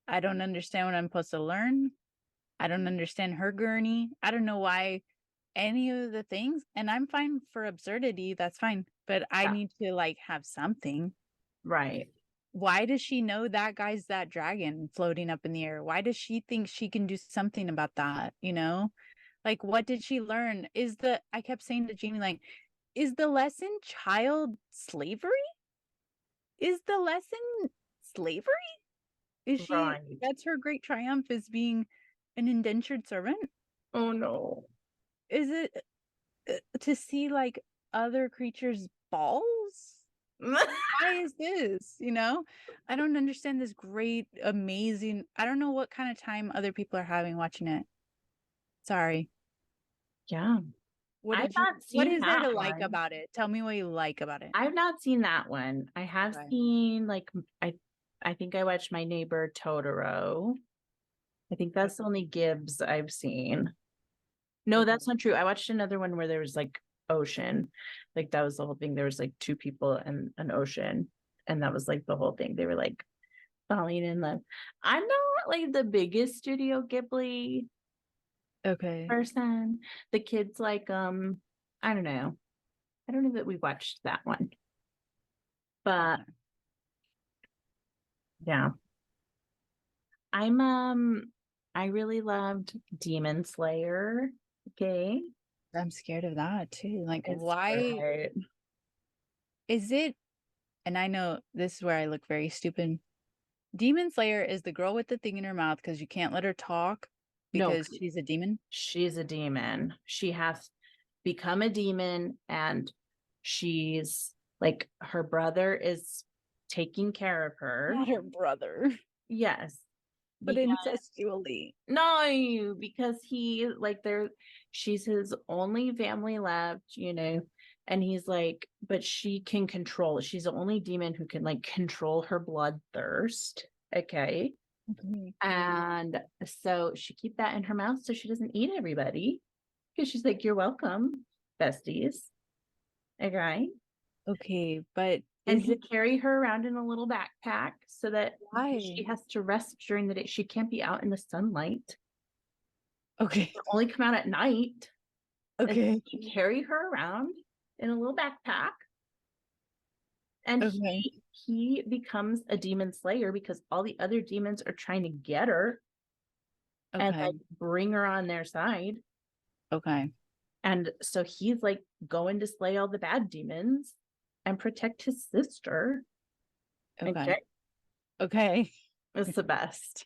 I don't understand what I'm supposed to learn. I don't understand her gurney. I don't know why any of the things. And I'm fine for absurdity. That's fine. But I need to like have something. Right. Why does she know that guy's that dragon floating up in the air? Why does she think she can do something about that? You know, like what did she learn? I kept saying to Jamie, like, is the lesson child slavery? Is the lesson slavery? Is she, Right. that's her great triumph, is being an indentured servant? Oh no. Is it to see like other creatures' balls? Why is this? You know, I don't understand this great, amazing. I don't know what kind of time other people are having watching it. Sorry. Yeah. What I've did you, not what seen is there that to like one. about it? Tell me what you like about it. I've not seen that one. I have Okay. seen like I think I watched My Neighbor Totoro. I think that's the only Gibbs I've seen. No, Okay. that's not true. I watched another one where there was like ocean. Like that was the whole thing. There was like two people and an ocean. And that was like the whole thing. They were like falling in love. I'm not like the biggest Studio Ghibli Okay. person. The kids like I don't know. I don't know that we watched that one. But yeah. I really loved Demon Slayer. Okay. I'm scared of that too. Like, It's why great. is it? And I know this is where I look very stupid. Demon Slayer is the girl with the thing in her mouth because you can't let her talk No, because she's a demon. she's a demon. She has become a demon and she's like her brother is taking care of her. Not her brother. Yes. But incestually. No, because he like she's his only family left, and he's like, but she can control it. She's the only demon who can like control her bloodthirst. Okay. And so she keep that in her mouth so she doesn't eat everybody. Because she's like, you're welcome, besties. Okay. Okay, but and he carry her around in a little backpack so that she why? has to rest during the day. She can't be out in the sunlight. Okay. She'll only come out at night. Okay. And you carry her around in a little backpack. And he becomes a demon slayer because all the other demons are trying to get her and like bring her on their side. Okay. And so he's like going to slay all the bad demons and protect his sister. Okay. Okay. It's the best.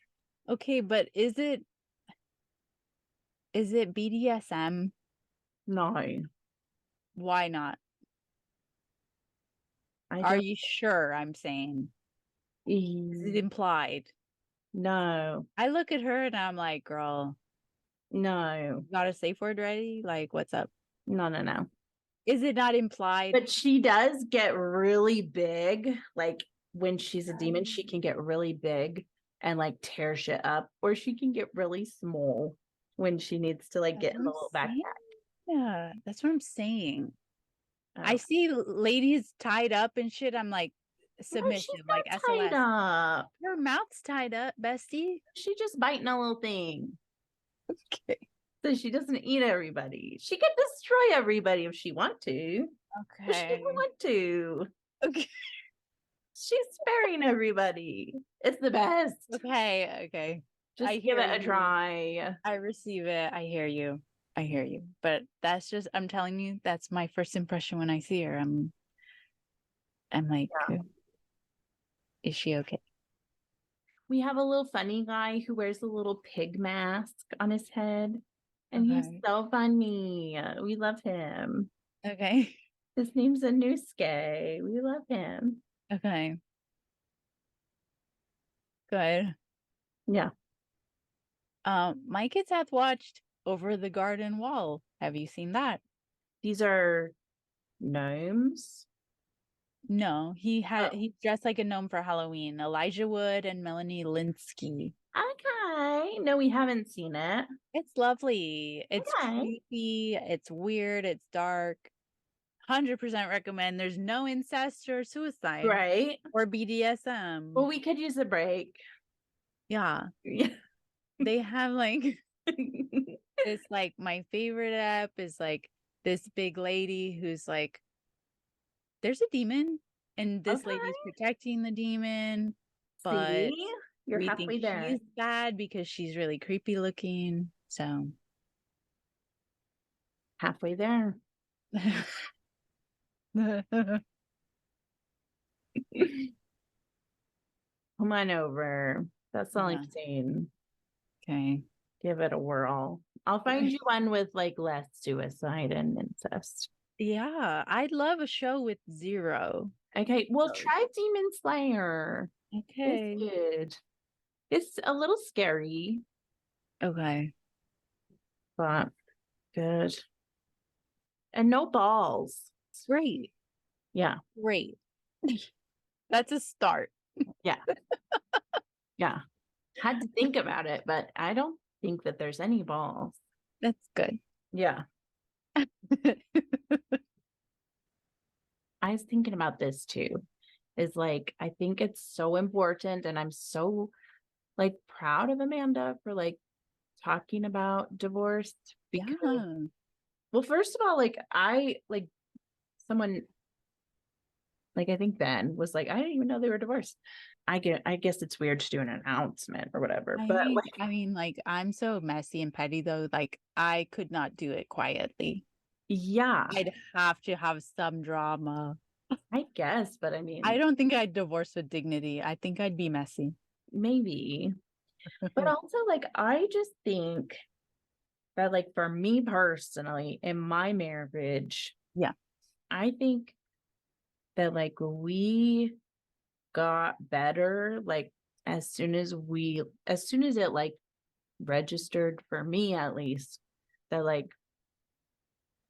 Okay, but is it BDSM? No. Why not? Are you sure? I'm saying. Is it implied? No. I look at her and I'm like, girl. No. Got a safe word ready? Like, what's up? No. Is it not implied? But she does get really big. Like when she's a demon, she can get really big and like tear shit up, or she can get really small when she needs to like get in the little backpack. Yeah, that's what I'm saying. I see ladies tied up and shit. I'm like, submissive, like SOS. Tied up. Her mouth's tied up, bestie. She just biting a little thing. Okay. So she doesn't eat everybody. She can destroy everybody if she want to. Okay. But she doesn't want to. Okay. She's sparing everybody. It's the best. Okay. Just give it a try. I receive it. I hear you. But that's just, I'm telling you, that's my first impression when I see her. I'm like, is she okay? We have a little funny guy who wears a little pig mask on his head. And he's so funny. We love him. Okay. His name's Anusuke. We love him. Okay. Good. Yeah. My kids have watched Over the Garden Wall. Have you seen that? These are gnomes? No, he's dressed like a gnome for Halloween. Elijah Wood and Melanie Linsky. Okay. No, we haven't seen it. It's lovely. It's creepy. It's weird. It's dark. 100% recommend. There's no incest or suicide. Right. Or BDSM. Well, we could use a break. Yeah. They have like it's like my favorite app is like this big lady who's like, there's a demon and this lady's protecting the demon, but you're halfway there. She's bad because she's really creepy looking. So halfway there. Come on over. That's all I'm saying. Okay. Give it a whirl. I'll find you one with like less suicide and incest. Yeah, I'd love a show with zero. Okay, well, try Demon Slayer. Okay. It's good. It's a little scary. Okay. But good. And no balls. Great. Yeah. Great. That's a start. Yeah. Yeah. Had to think about it, but I don't think that there's any balls. That's good. Yeah. I was thinking about this too. Is like, I think it's so important, and I'm so like proud of Amanda for like talking about divorce. Because, well, first of all, like I like someone like I think Ben was like, I didn't even know they were divorced. I guess it's weird to do an announcement or whatever. But I mean, like I'm so messy and petty though. Like I could not do it quietly. Yeah. I'd have to have some drama. I guess, but I mean, I don't think I'd divorce with dignity. I think I'd be messy. Maybe. But also, like, I just think that, like, for me personally, in my marriage, yeah, I think that, like, we got better, like, as soon as it like registered for me, at least, that like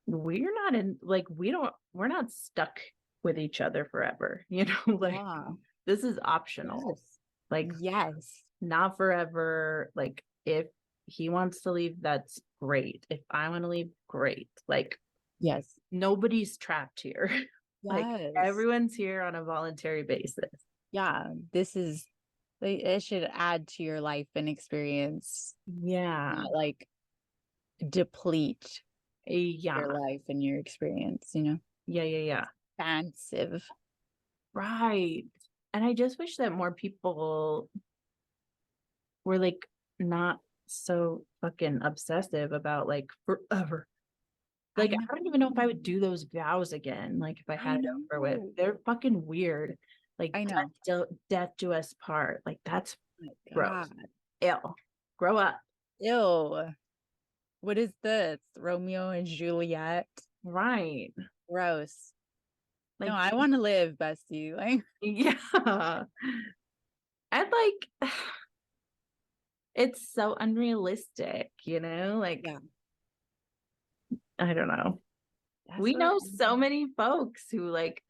we're not in, like, we're not stuck with each other forever, like Yeah. this is optional. Yes. Like, Yes. not forever. Like, if he wants to leave, that's great. If I want to leave, great. Like, Yes. nobody's trapped here. Like, Yes. everyone's here on a voluntary basis. Yeah. This is, it should add to your life and experience, Yeah. not like deplete Yeah. your life and your experience, Yeah. Expansive. Right. And I just wish that more people were like not so fucking obsessive about like forever. Like, I don't even know if I would do those vows again. Like, if I had it over with, they're fucking weird. Like, I know. death do us part. Like, that's My gross. God. Ew. Grow up. Ew. What is this? Romeo and Juliet? Right. Gross. Like, No, I want to live, Bestie. Like, yeah. And like, it's so unrealistic, Like, yeah. I don't know. That's We what know so many folks who like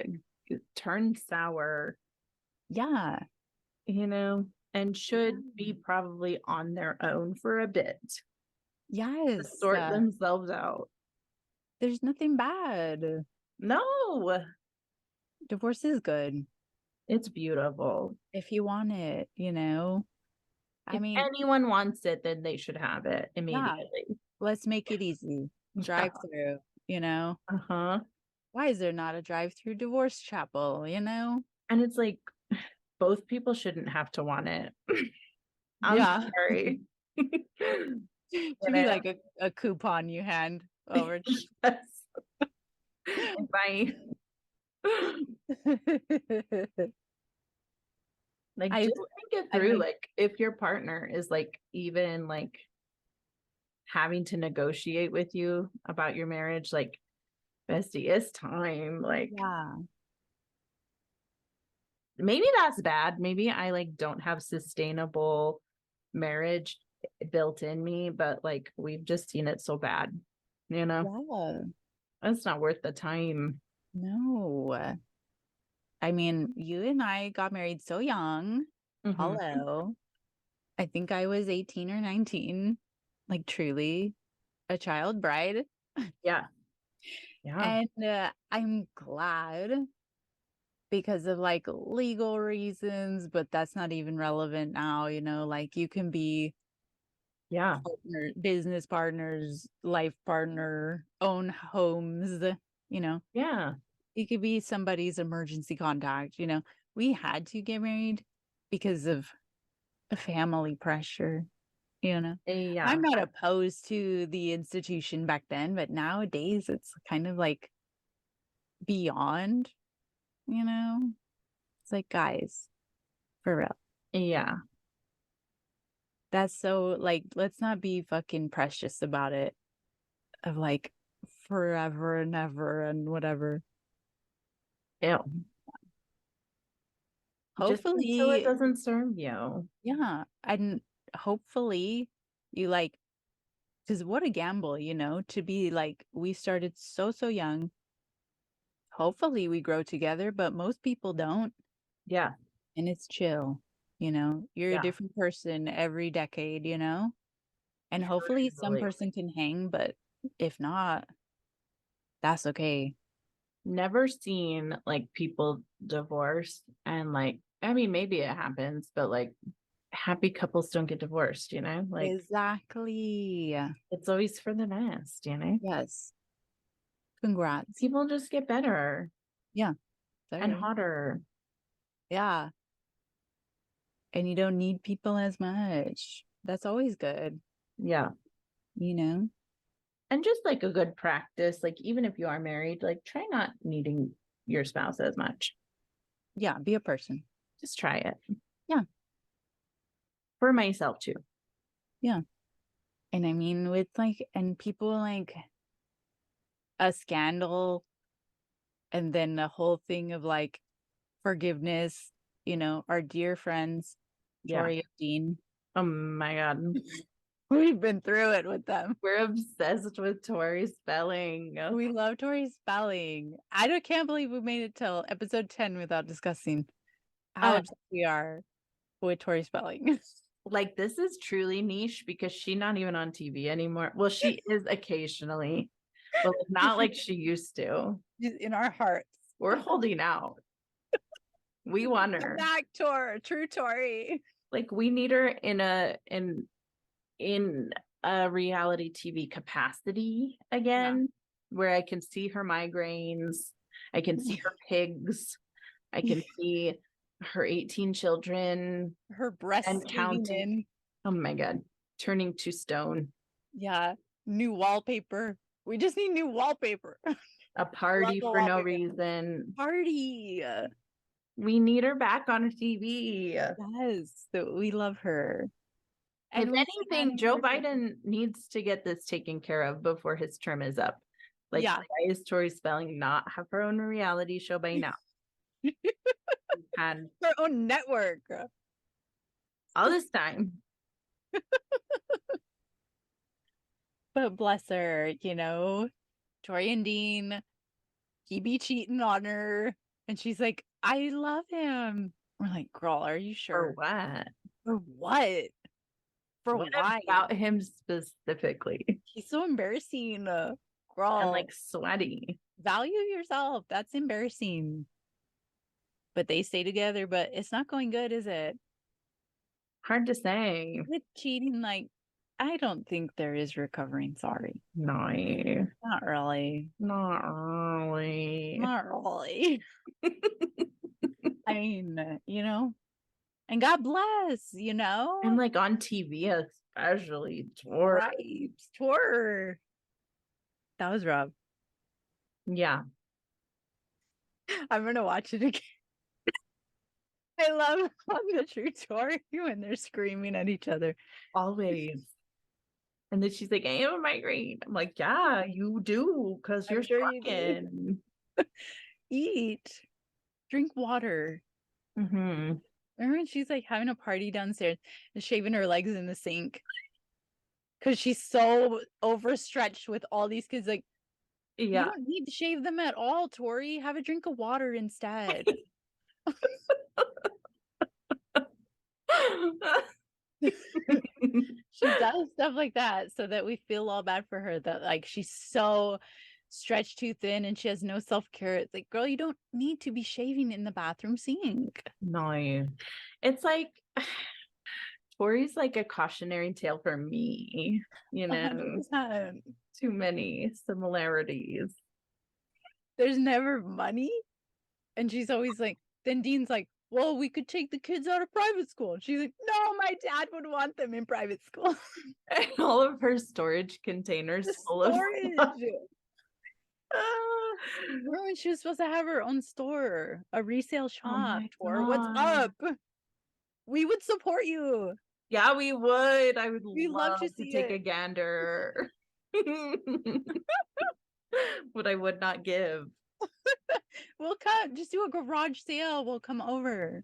turn sour, yeah. and should be probably on their own for a bit to Yes. sort themselves out. There's nothing bad. No, Divorce is good it's beautiful. if you want it, I If mean, anyone wants it, then they should have it yeah, immediately. let's make it easy. Drive through, Uh-huh. Why is there not a drive through divorce chapel, And it's like both people shouldn't have to want it. I'm Yeah. sorry. Should be like a coupon you hand over. Yes. Bye. Like, I just think it through. Like, if your partner is like even like having to negotiate with you about your marriage, like, bestie, it's time. Like, yeah. maybe that's bad. Maybe I like don't have sustainable marriage built in me, but like we've just seen it so bad, Yeah. It's not worth the time. No. I mean, you and I got married so young. Mhm. Hello. I think I was 18 or 19, like truly a child bride. Yeah. And I'm glad because of like legal reasons, but that's not even relevant now, like you can be Yeah. business partners, life partner, own homes, Yeah. you could be somebody's emergency contact, we had to get married because of family pressure, Yeah. I'm not opposed to the institution back then, but nowadays it's kind of like beyond, it's like, guys, for real. Yeah. That's so like, let's not be fucking precious about it, of like forever and ever and whatever. Ew. Just until it Hopefully, doesn't serve you. yeah. And hopefully you like, because what a gamble, to be like, we started so young. Hopefully we grow together, but most people don't. Yeah. And it's chill, you're a Yeah. different person every decade, and hopefully some Totally. person can hang, but if not, that's okay. Never seen like people divorce and like, I mean, maybe it happens, but like happy couples don't get divorced, Like, Exactly. it's always for the best. Yes. Congrats. People just get better Yeah. and Sorry. hotter. Yeah. And you don't need people as much. That's always good, Yeah. And just like a good practice, like even if you are married, like try not needing your spouse as much. Yeah. Be a person. Just try it. Yeah. For myself too. Yeah. And I mean, with like, and people like a scandal and then the whole thing of like forgiveness, our dear friends Yeah. Tori and Dean. Oh my God. We've been through it with them. We're obsessed with Tori Spelling. We love Tori Spelling. Can't believe we made it till episode 10 without discussing how obsessed we are with Tori Spelling. Like, this is truly niche because she's not even on TV anymore. Well, she is occasionally, but not like she used to. She's in our hearts. We're holding out. We want her. Come back, true Tori. Like, we need her in a reality TV capacity again, where I can see her migraines, I can see her pigs, I can see her 18 children, her breasts and counting. Oh my God, turning to stone. Yeah, new wallpaper. We just need new wallpaper. A party for no reason. Party. We need her back on TV. Yes, we love her. And if anything, Joe Biden needs to get this taken care of before his term is up. Like, why is Tori Spelling not have her own reality show by now? And her own network. All this time. But bless her, Tori and Dean, he be cheating on her. And she's like, I love him. We're like, girl, are you sure? For what? For what? For what why? About him specifically? He's so embarrassing, girl. And like sweaty. Value yourself. That's embarrassing. But they stay together, but it's not going good, is it? Hard to say. With cheating, I don't think there is recovering. Sorry. No. Not really. Not really. Not really. I mean, and God bless, And like on TV, especially. Right. Tor. That was rough. Yeah. I'm going to watch it again. I love on the true Tori when they're screaming at each other. Always. And then she's like, I have a migraine. I'm like, yeah, you do, because you're sure you do. Eat. Drink water. Mm-hmm. Remember when she's like having a party downstairs and shaving her legs in the sink? Because she's so overstretched with all these kids. Like, you don't need to shave them at all, Tori. Have a drink of water instead. She does stuff like that so that we feel all bad for her, that like she's so stretched too thin and she has no self-care. It's like, girl, you don't need to be shaving in the bathroom sink. No. It's like Tori's like a cautionary tale for me, 100%. Too many similarities. There's never money. And she's always like, then Dean's like, well, we could take the kids out of private school. And she's like, no, my dad would want them in private school. And all of her storage containers full of stuff. Remember when she was supposed to have her own store, a resale shop? Oh what's up? We would support you. Yeah, we would. I would love to see take a gander. But I would not give. We'll come. Just do a garage sale. We'll come over.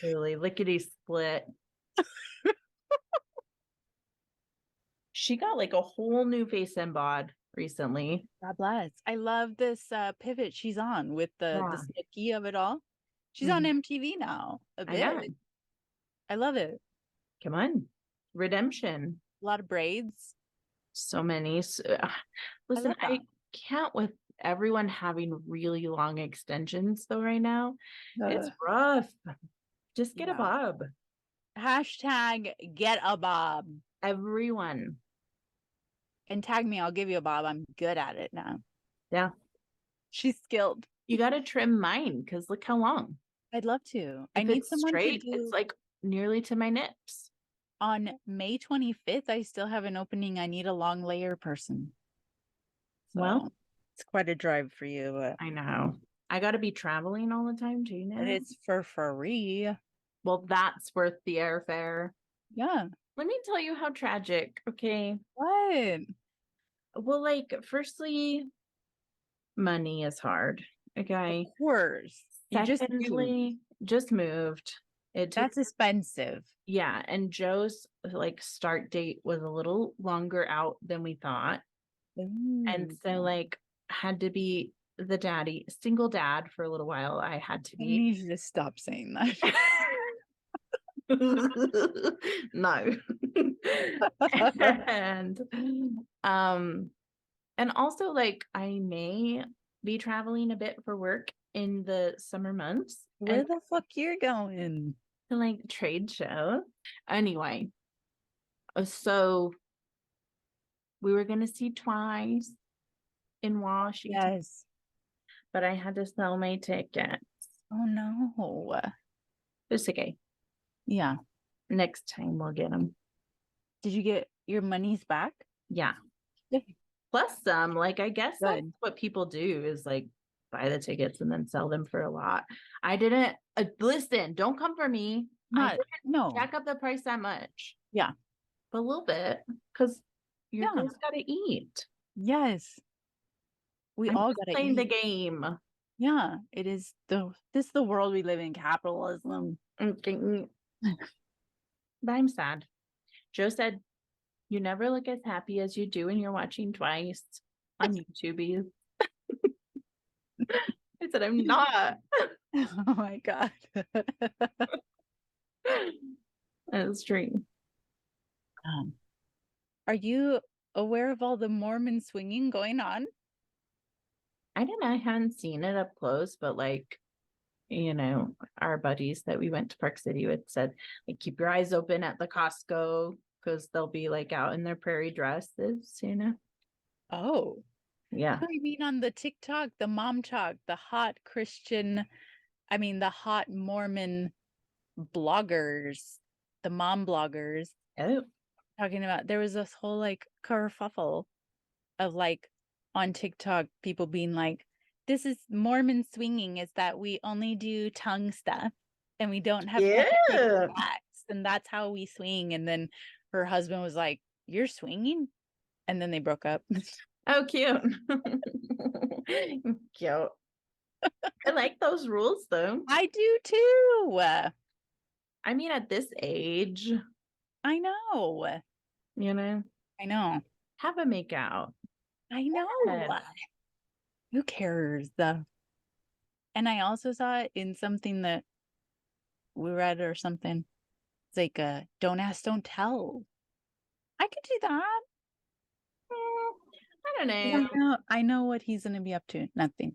Truly, lickety split. She got like a whole new face and bod recently. God bless. I love this pivot she's on with the snooky of it all. She's on MTV now a bit. I love it. Come on. Redemption. A lot of braids. So many. Listen, I can't with everyone having really long extensions though right now. It's rough. Just get a bob. Hashtag get a bob. Everyone. And tag me, I'll give you a bob. I'm good at it now. Yeah. She's skilled. You got to trim mine because look how long. I'd love to. If I need someone straight, to do... It's like nearly to my nips. On May 25th, I still have an opening. I need a long layer person. So, well, it's quite a drive for you. But... I know. I got to be traveling all the time too now. And it's for free. Well, that's worth the airfare. Yeah. Let me tell you how tragic. Okay. What? Well, like, firstly, money is hard. Okay. Of course. Secondly, just moved. It took, That's expensive. yeah. And Joe's like start date was a little longer out than we thought. And Ooh. so like had to be the daddy, single dad for a little while. I had to I be. need you to stop saying that. No. And and also like I may be traveling a bit for work in the summer months Where and the fuck you're going? to like trade show. Anyway, so we were gonna see Twice in Washington, Yes. but I had to sell my ticket. Oh no. It's okay. Yeah. Next time we'll get them. Did you get your monies back? Yeah. Good. Plus some, like I guess that's what people do is like buy the tickets and then sell them for a lot. I didn't listen, don't come for me. I didn't jack up the price that much. Yeah. But a little bit because your girls gotta eat. Yes. We I'm all just gotta playing the eat. game. Yeah. It is this is the world we live in, capitalism. But I'm sad. Joe said, "You never look as happy as you do when you're watching Twice on YouTube." I said, "I'm not." Oh my God. That's true. Are you aware of all the Mormon swinging going on? I don't know. I haven't seen it up close, but like, you know, our buddies that we went to Park City with said, like, keep your eyes open at the Costco because they'll be like out in their prairie dresses, you know? Oh. Yeah. I mean, on the TikTok, the mom talk, the hot Mormon bloggers, the mom bloggers. Oh. Talking about there was this whole like kerfuffle of like on TikTok people being like, this is Mormon swinging, is that we only do tongue stuff and we don't have penetrative acts, and that's how we swing. And then her husband was like, you're swinging? And then they broke up. Oh, cute. Cute. I like those rules though. I do too. I mean, at this age, I know. you know, I know. have a make out. I know. Yes. Who cares? And I also saw it in something that we read or something. It's like don't ask, don't tell. I could do that. I don't know. I know what he's gonna be up to. Nothing.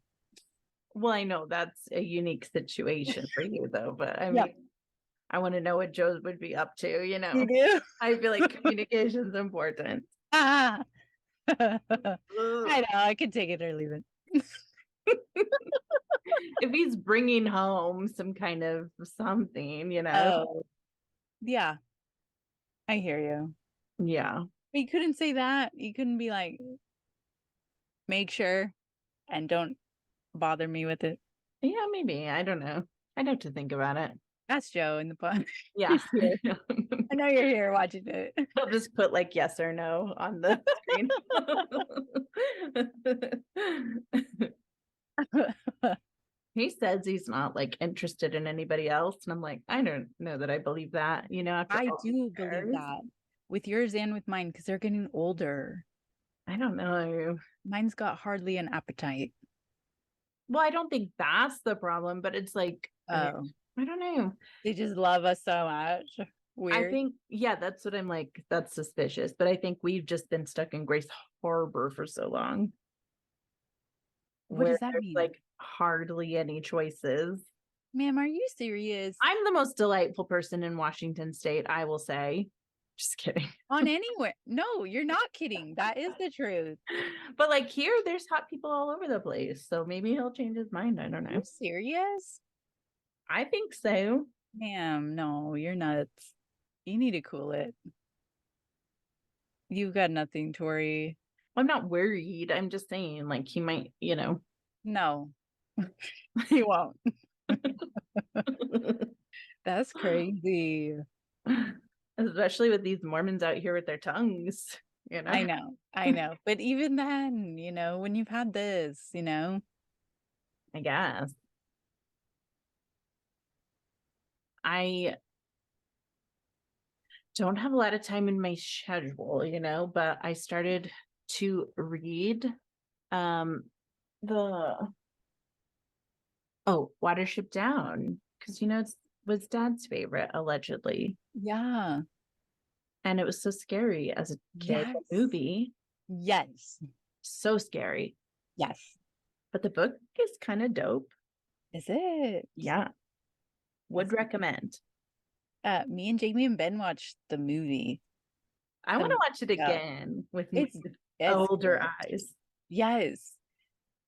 Well, I know that's a unique situation for you though, but I mean, I want to know what Joe would be up to, you know. You do? I feel like communication is important. I know, I could take it or leave it. If he's bringing home some kind of something, you know. Oh, yeah. I hear you. Yeah. But you couldn't say that. You couldn't be like, make sure and don't bother me with it. Yeah, maybe. I don't know. I'd have to think about it. That's Joe in the pun. Yeah. I know you're here watching it. I'll just put like yes or no on the screen. He says he's not like interested in anybody else. And I'm like, I don't know that I believe that, you know, after I all do these believe years. that with yours and with mine because they're getting older. I don't know. Mine's got hardly an appetite. Well, I don't think that's the problem, but it's like, I don't know. They just love us so much. Weird. I think, yeah, that's what I'm like. That's suspicious. But I think we've just been stuck in Grace Harbor for so long. What does that mean? Like hardly any choices. Ma'am, are you serious? I'm the most delightful person in Washington State, I will say. Just kidding. On anywhere. No, you're not kidding. That is the truth. But like here, there's hot people all over the place. So maybe he'll change his mind. I don't know. Are you serious? I think so. Ma'am, no, you're nuts. You need to cool it. You've got nothing to worry. I'm not worried. I'm just saying, like, he might, you know. No, he won't. That's crazy. Especially with these Mormons out here with their tongues, you know. I know. But even then, you know, when you've had this, you know, I guess. I don't have a lot of time in my schedule, but I started to read the Watership Down, because it was Dad's favorite, allegedly. Yeah. And it was so scary as a kid. Yes. The movie. Yes. So scary. Yes. But the book is kind of dope. Is it? Yeah. Would recommend. Me and Jamie and Ben watched the movie. I want to watch it again with older eyes. Yes.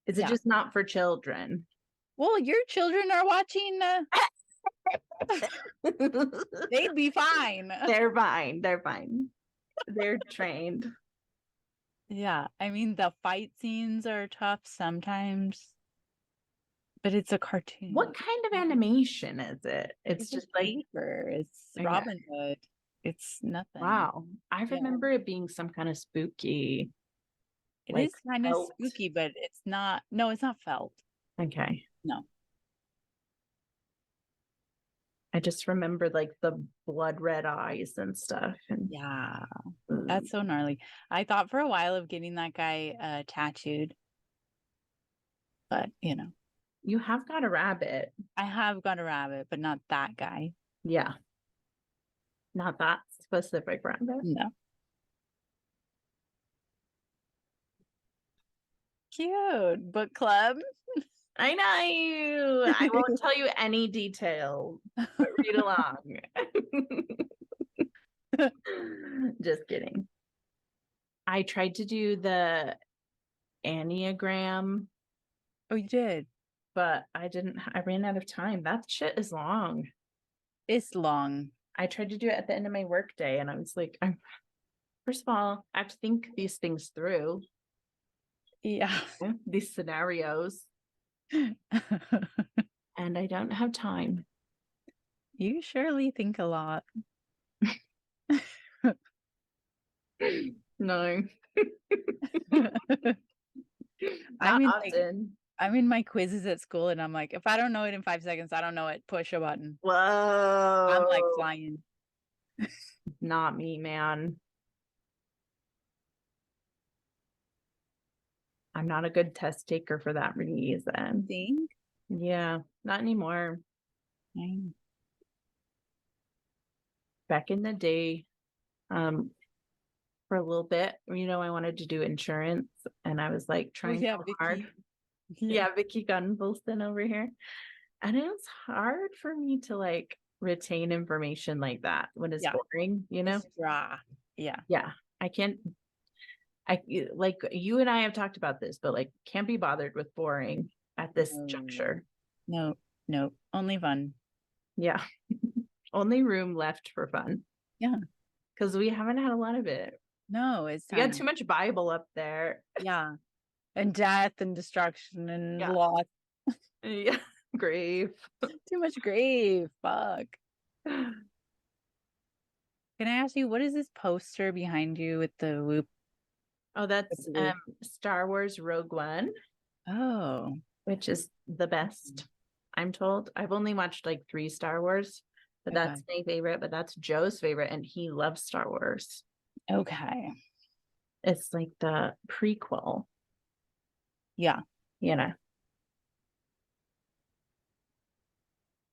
Is it just not for children? Well, your children are watching. They'd be fine. They're fine. They're fine. They're trained. Yeah. I mean, the fight scenes are tough sometimes, but it's a cartoon. What kind of animation is it? It's just like paper. It's Robin Hood. It's nothing. Wow. I remember it being some kind of spooky. It is kind of spooky, but it's not. No, it's not felt. Okay. No. I just remember like the blood red eyes and stuff. And yeah, that's so gnarly. I thought for a while of getting that guy tattooed, but you have got a rabbit. I have got a rabbit, but not that guy. Yeah, not that specific rabbit. No. Cute book club. I know. I won't tell you any details, but read along. Just kidding. I tried to do the Enneagram. Oh, you did? But I ran out of time. That shit is long. It's long. I tried to do it at the end of my work day, and I was like, first of all, I have to think these things through. Yeah. These scenarios. And I don't have time. You surely think a lot. No. I'm in my quizzes at school, and I'm like, if I don't know it in 5 seconds, I don't know it. Push a button. Whoa. I'm like flying. Not me, man. I'm not a good test taker for that reason. Think? Yeah, not anymore. Back in the day, for a little bit, I wanted to do insurance, and I was like trying so hard. Yeah, Vicky Gunvalson over here. And it was hard for me to like retain information like that when it's boring, Yeah. I can't. Like you and I have talked about this, but like can't be bothered with boring at this juncture. No, only fun. Yeah. Only room left for fun. Yeah. Because we haven't had a lot of it. No, we got too much Bible up there. Yeah. And death and destruction and loss. Yeah. Grave. Too much grave. Fuck. Can I ask you, what is this poster behind you with the whoop? Oh, that's Star Wars Rogue One. Oh. Which is the best, I'm told. I've only watched like 3 Star Wars, but that's my favorite. But that's Joe's favorite, and he loves Star Wars. Okay. It's like the prequel. Yeah.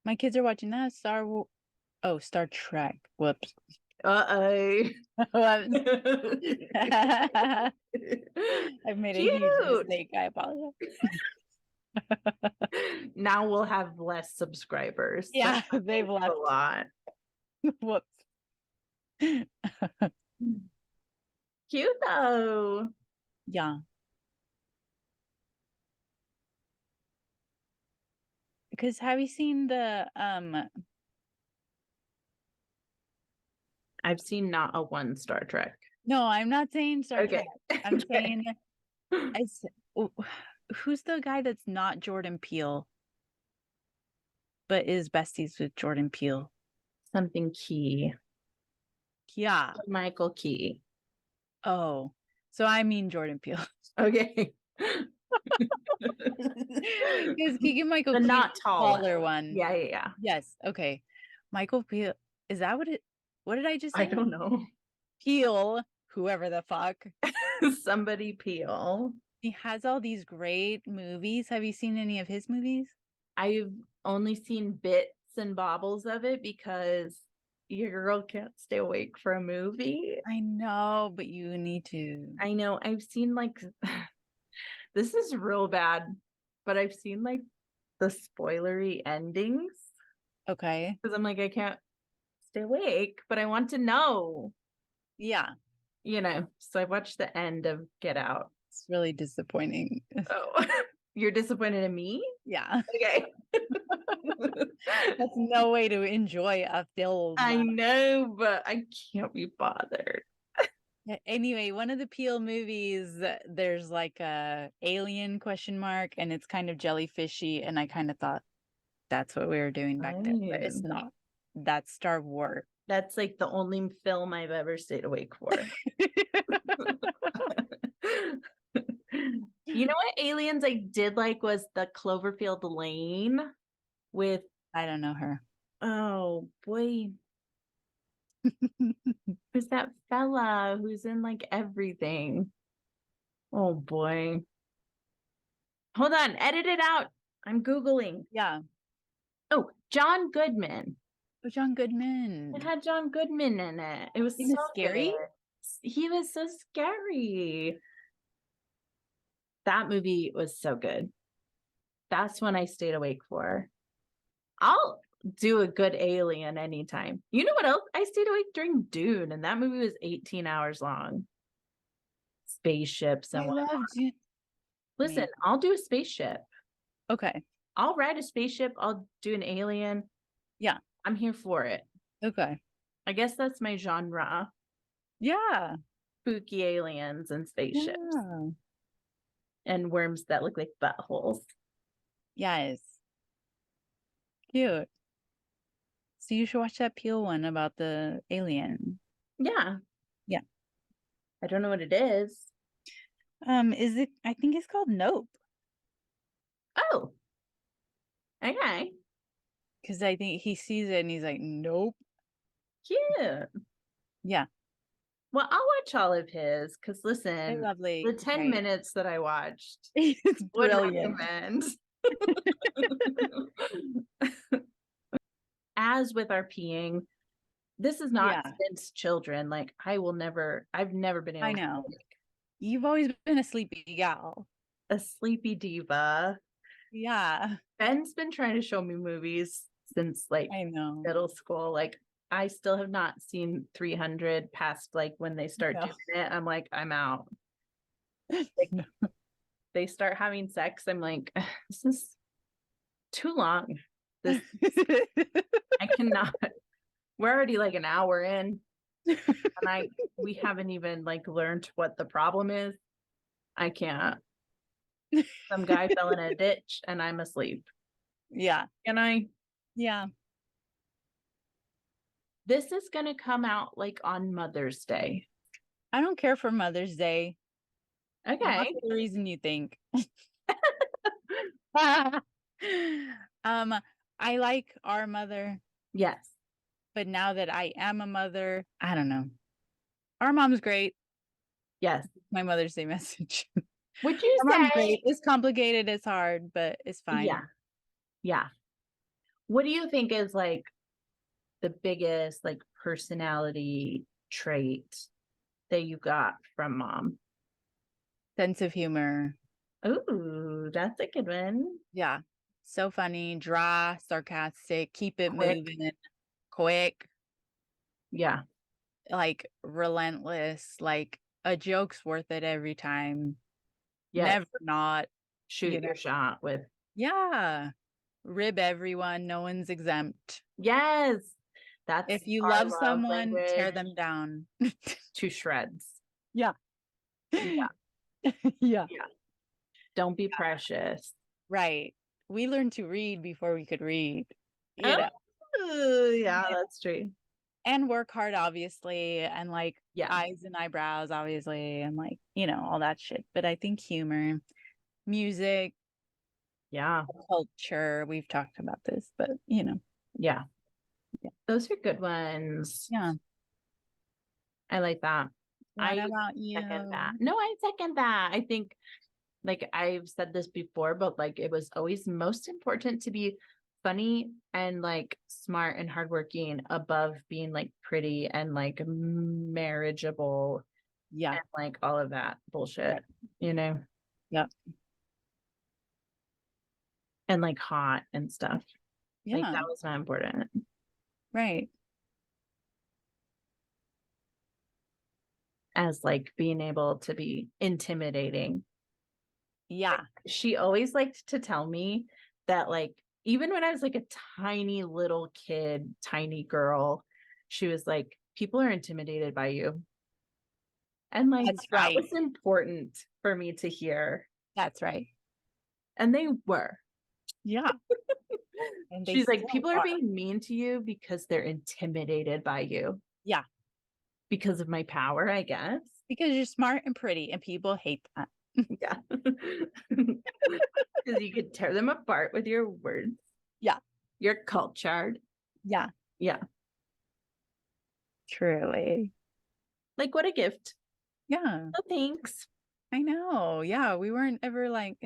My kids are watching that Star Trek. Whoops. Uh-oh. I've made a huge mistake. I apologize. Now we'll have less subscribers. Yeah, they've left a lot. Whoops. Cute though. Yeah. Because have you seen the I've seen not a one Star Trek. No, I'm not saying Star Trek. I'm saying who's the guy that's not Jordan Peele but is besties with Jordan Peele? Something Key. Yeah. Michael Key. Oh. So I mean Jordan Peele. Okay. Because Keegan Michael Key, not taller one. Yeah. Yes. Okay. Michael Peel. Is that what did I just say? I don't know. Peel, whoever the fuck. Somebody Peel. He has all these great movies. Have you seen any of his movies? I've only seen bits and bobbles of it because your girl can't stay awake for a movie. I know, but you need to. I know. I've seen like this is real bad, but I've seen like the spoilery endings Okay. because I'm like, I can't stay awake, but I want to know, Yeah. So I watched the end of Get Out. It's really disappointing. Oh, you're disappointed in me? Yeah. Okay. That's no way to enjoy a film. I know, but I can't be bothered. Anyway, one of the Peel movies, there's like a alien question mark, and it's kind of jellyfishy, and I kind of thought that's what we were doing back then, but it's not. That's Star Wars. That's like the only film I've ever stayed awake for. You know what aliens I did like was the Cloverfield Lane with I don't know her. oh boy. Who's that fella who's in like everything? Oh boy. Hold on, edit it out. I'm Googling. Yeah. Oh, John Goodman. Oh, John Goodman. It had John Goodman in it. It was He so was scary. good. He was so scary. That movie was so good. That's when I stayed awake for. I'll do a good alien anytime. You know what else? I stayed awake during Dune, and that movie was 18 hours long. Spaceships and I whatnot. loved it. Listen, I'll do a spaceship. Okay. I'll ride a spaceship. I'll do an alien. Yeah. I'm here for it. Okay. I guess that's my genre. Yeah. Spooky aliens and spaceships. Yeah. And worms that look like buttholes. Yes. Cute. So you should watch that Peel one about the alien. Yeah. Yeah. I don't know what it is. Is it? I think it's called Nope. Oh. Okay. Because I think he sees it and he's like, nope. Cute. Yeah. Well, I'll watch all of his because listen, Lovely. the 10 minutes that I watched It's would brilliant. recommend. As with our peeing, this is not since children. Like I've never been able I know. You've always been a sleepy gal. A sleepy diva. Yeah. Ben's been trying to show me movies since like I know. middle school. Like I still have not seen 300 past like when they start doing it. I'm like, I'm out. Like, they start having sex. I'm like, this is too long. This I cannot. We're already like an hour in, and we haven't even like learned what the problem is. I can't. Some guy fell in a ditch and I'm asleep. Yeah. Can I? Yeah. This is gonna come out like on Mother's Day. I don't care for Mother's Day. Okay. Not for the reason you think. I like Our Mother. Yes. But now that I am a mother, I don't know. Our Mom's great. Yes. My Mother's Day message. Would you Our say Mom's great. It's complicated, it's hard, but it's fine. Yeah. Yeah. What do you think is like the biggest like personality trait that you got from Mom? Sense of humor. Ooh, that's a good one. Yeah. So funny, dry, sarcastic, keep it Quick. moving, quick. Yeah. Like relentless, like a joke's worth it every time. Yes. Never not. Shoot your shot with. Yeah. Rib everyone. No one's exempt. Yes. That's if you love someone, tear them down to shreds. Yeah. Yeah. Yeah. Yeah. Don't be precious. Right. We learned to read before we could read. Yeah, that's true. And work hard, obviously, and like eyes and eyebrows, obviously, and like, all that shit. But I think humor, music, culture, we've talked about this, but Yeah. Those are good ones. Yeah. I like that. What I about you? second that. No, I second that. I think, like, I've said this before, but like, it was always most important to be funny and like smart and hardworking above being like pretty and like marriageable Yeah. and like all of that bullshit, you know? Yeah. And like hot and stuff. Like, Yeah. that was not important. Right. As like being able to be intimidating. Yeah. She always liked to tell me that, like, even when I was like a tiny little kid, tiny girl, she was like, people are intimidated by you. And like, That's that right. was important for me to hear. That's right. And they were. Yeah. And they She's like, still people are are. being mean to you because they're intimidated by you. Yeah. Because of my power, I guess. Because you're smart and pretty and people hate that. Yeah. Because you could tear them apart with your words. Yeah. You're cultured. Yeah. Yeah. Truly. Like, what a gift. Yeah. Oh, thanks. I know. Yeah. We weren't ever like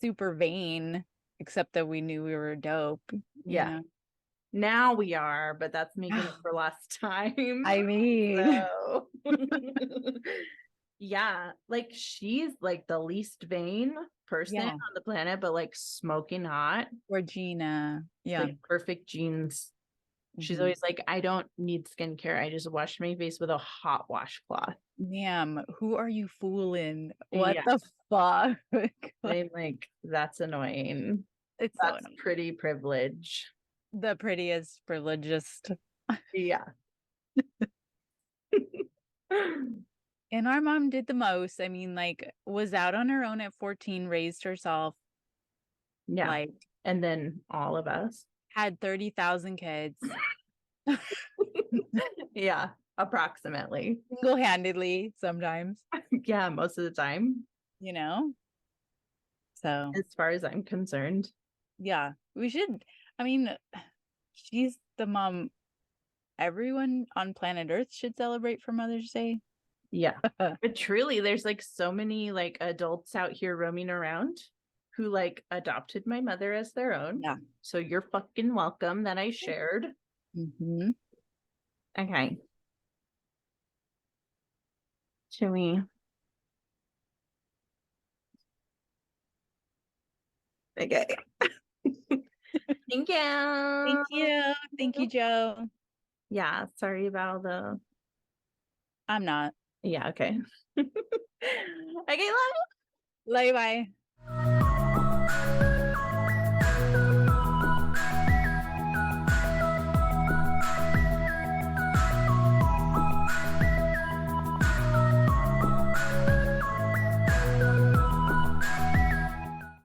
super vain, except that we knew we were dope. Yeah. Know? Now we are, but that's making up for last time. I mean, So. Yeah. Like, she's like the least vain person yeah. on the planet, but like smoking hot. Regina. Yeah. Like perfect jeans. She's Mhm. always like, I don't need skincare. I just wash my face with a hot washcloth. Ma'am, who are you fooling? What Yeah. the fuck? I'm like, that's annoying. It's so That's annoying. pretty privilege. The prettiest, privileged. Yeah. And our mom did the most. I mean, like, was out on her own at 14, raised herself, Yeah. like, And then all of us. had 30,000 kids Yeah, approximately. single-handedly sometimes, Yeah, most of the time, you know? So, as far as I'm concerned. yeah, we should. I mean, she's the mom everyone on planet Earth should celebrate for Mother's Day. Yeah. But truly, there's like so many like adults out here roaming around who like adopted my mother as their own. Yeah. So you're fucking welcome that I shared. Mm-hmm. Okay. Should we? Okay. Thank you. Thank you. Thank you, Joe. Yeah, sorry about the. I'm not. Yeah, okay. Okay, love. Bye bye.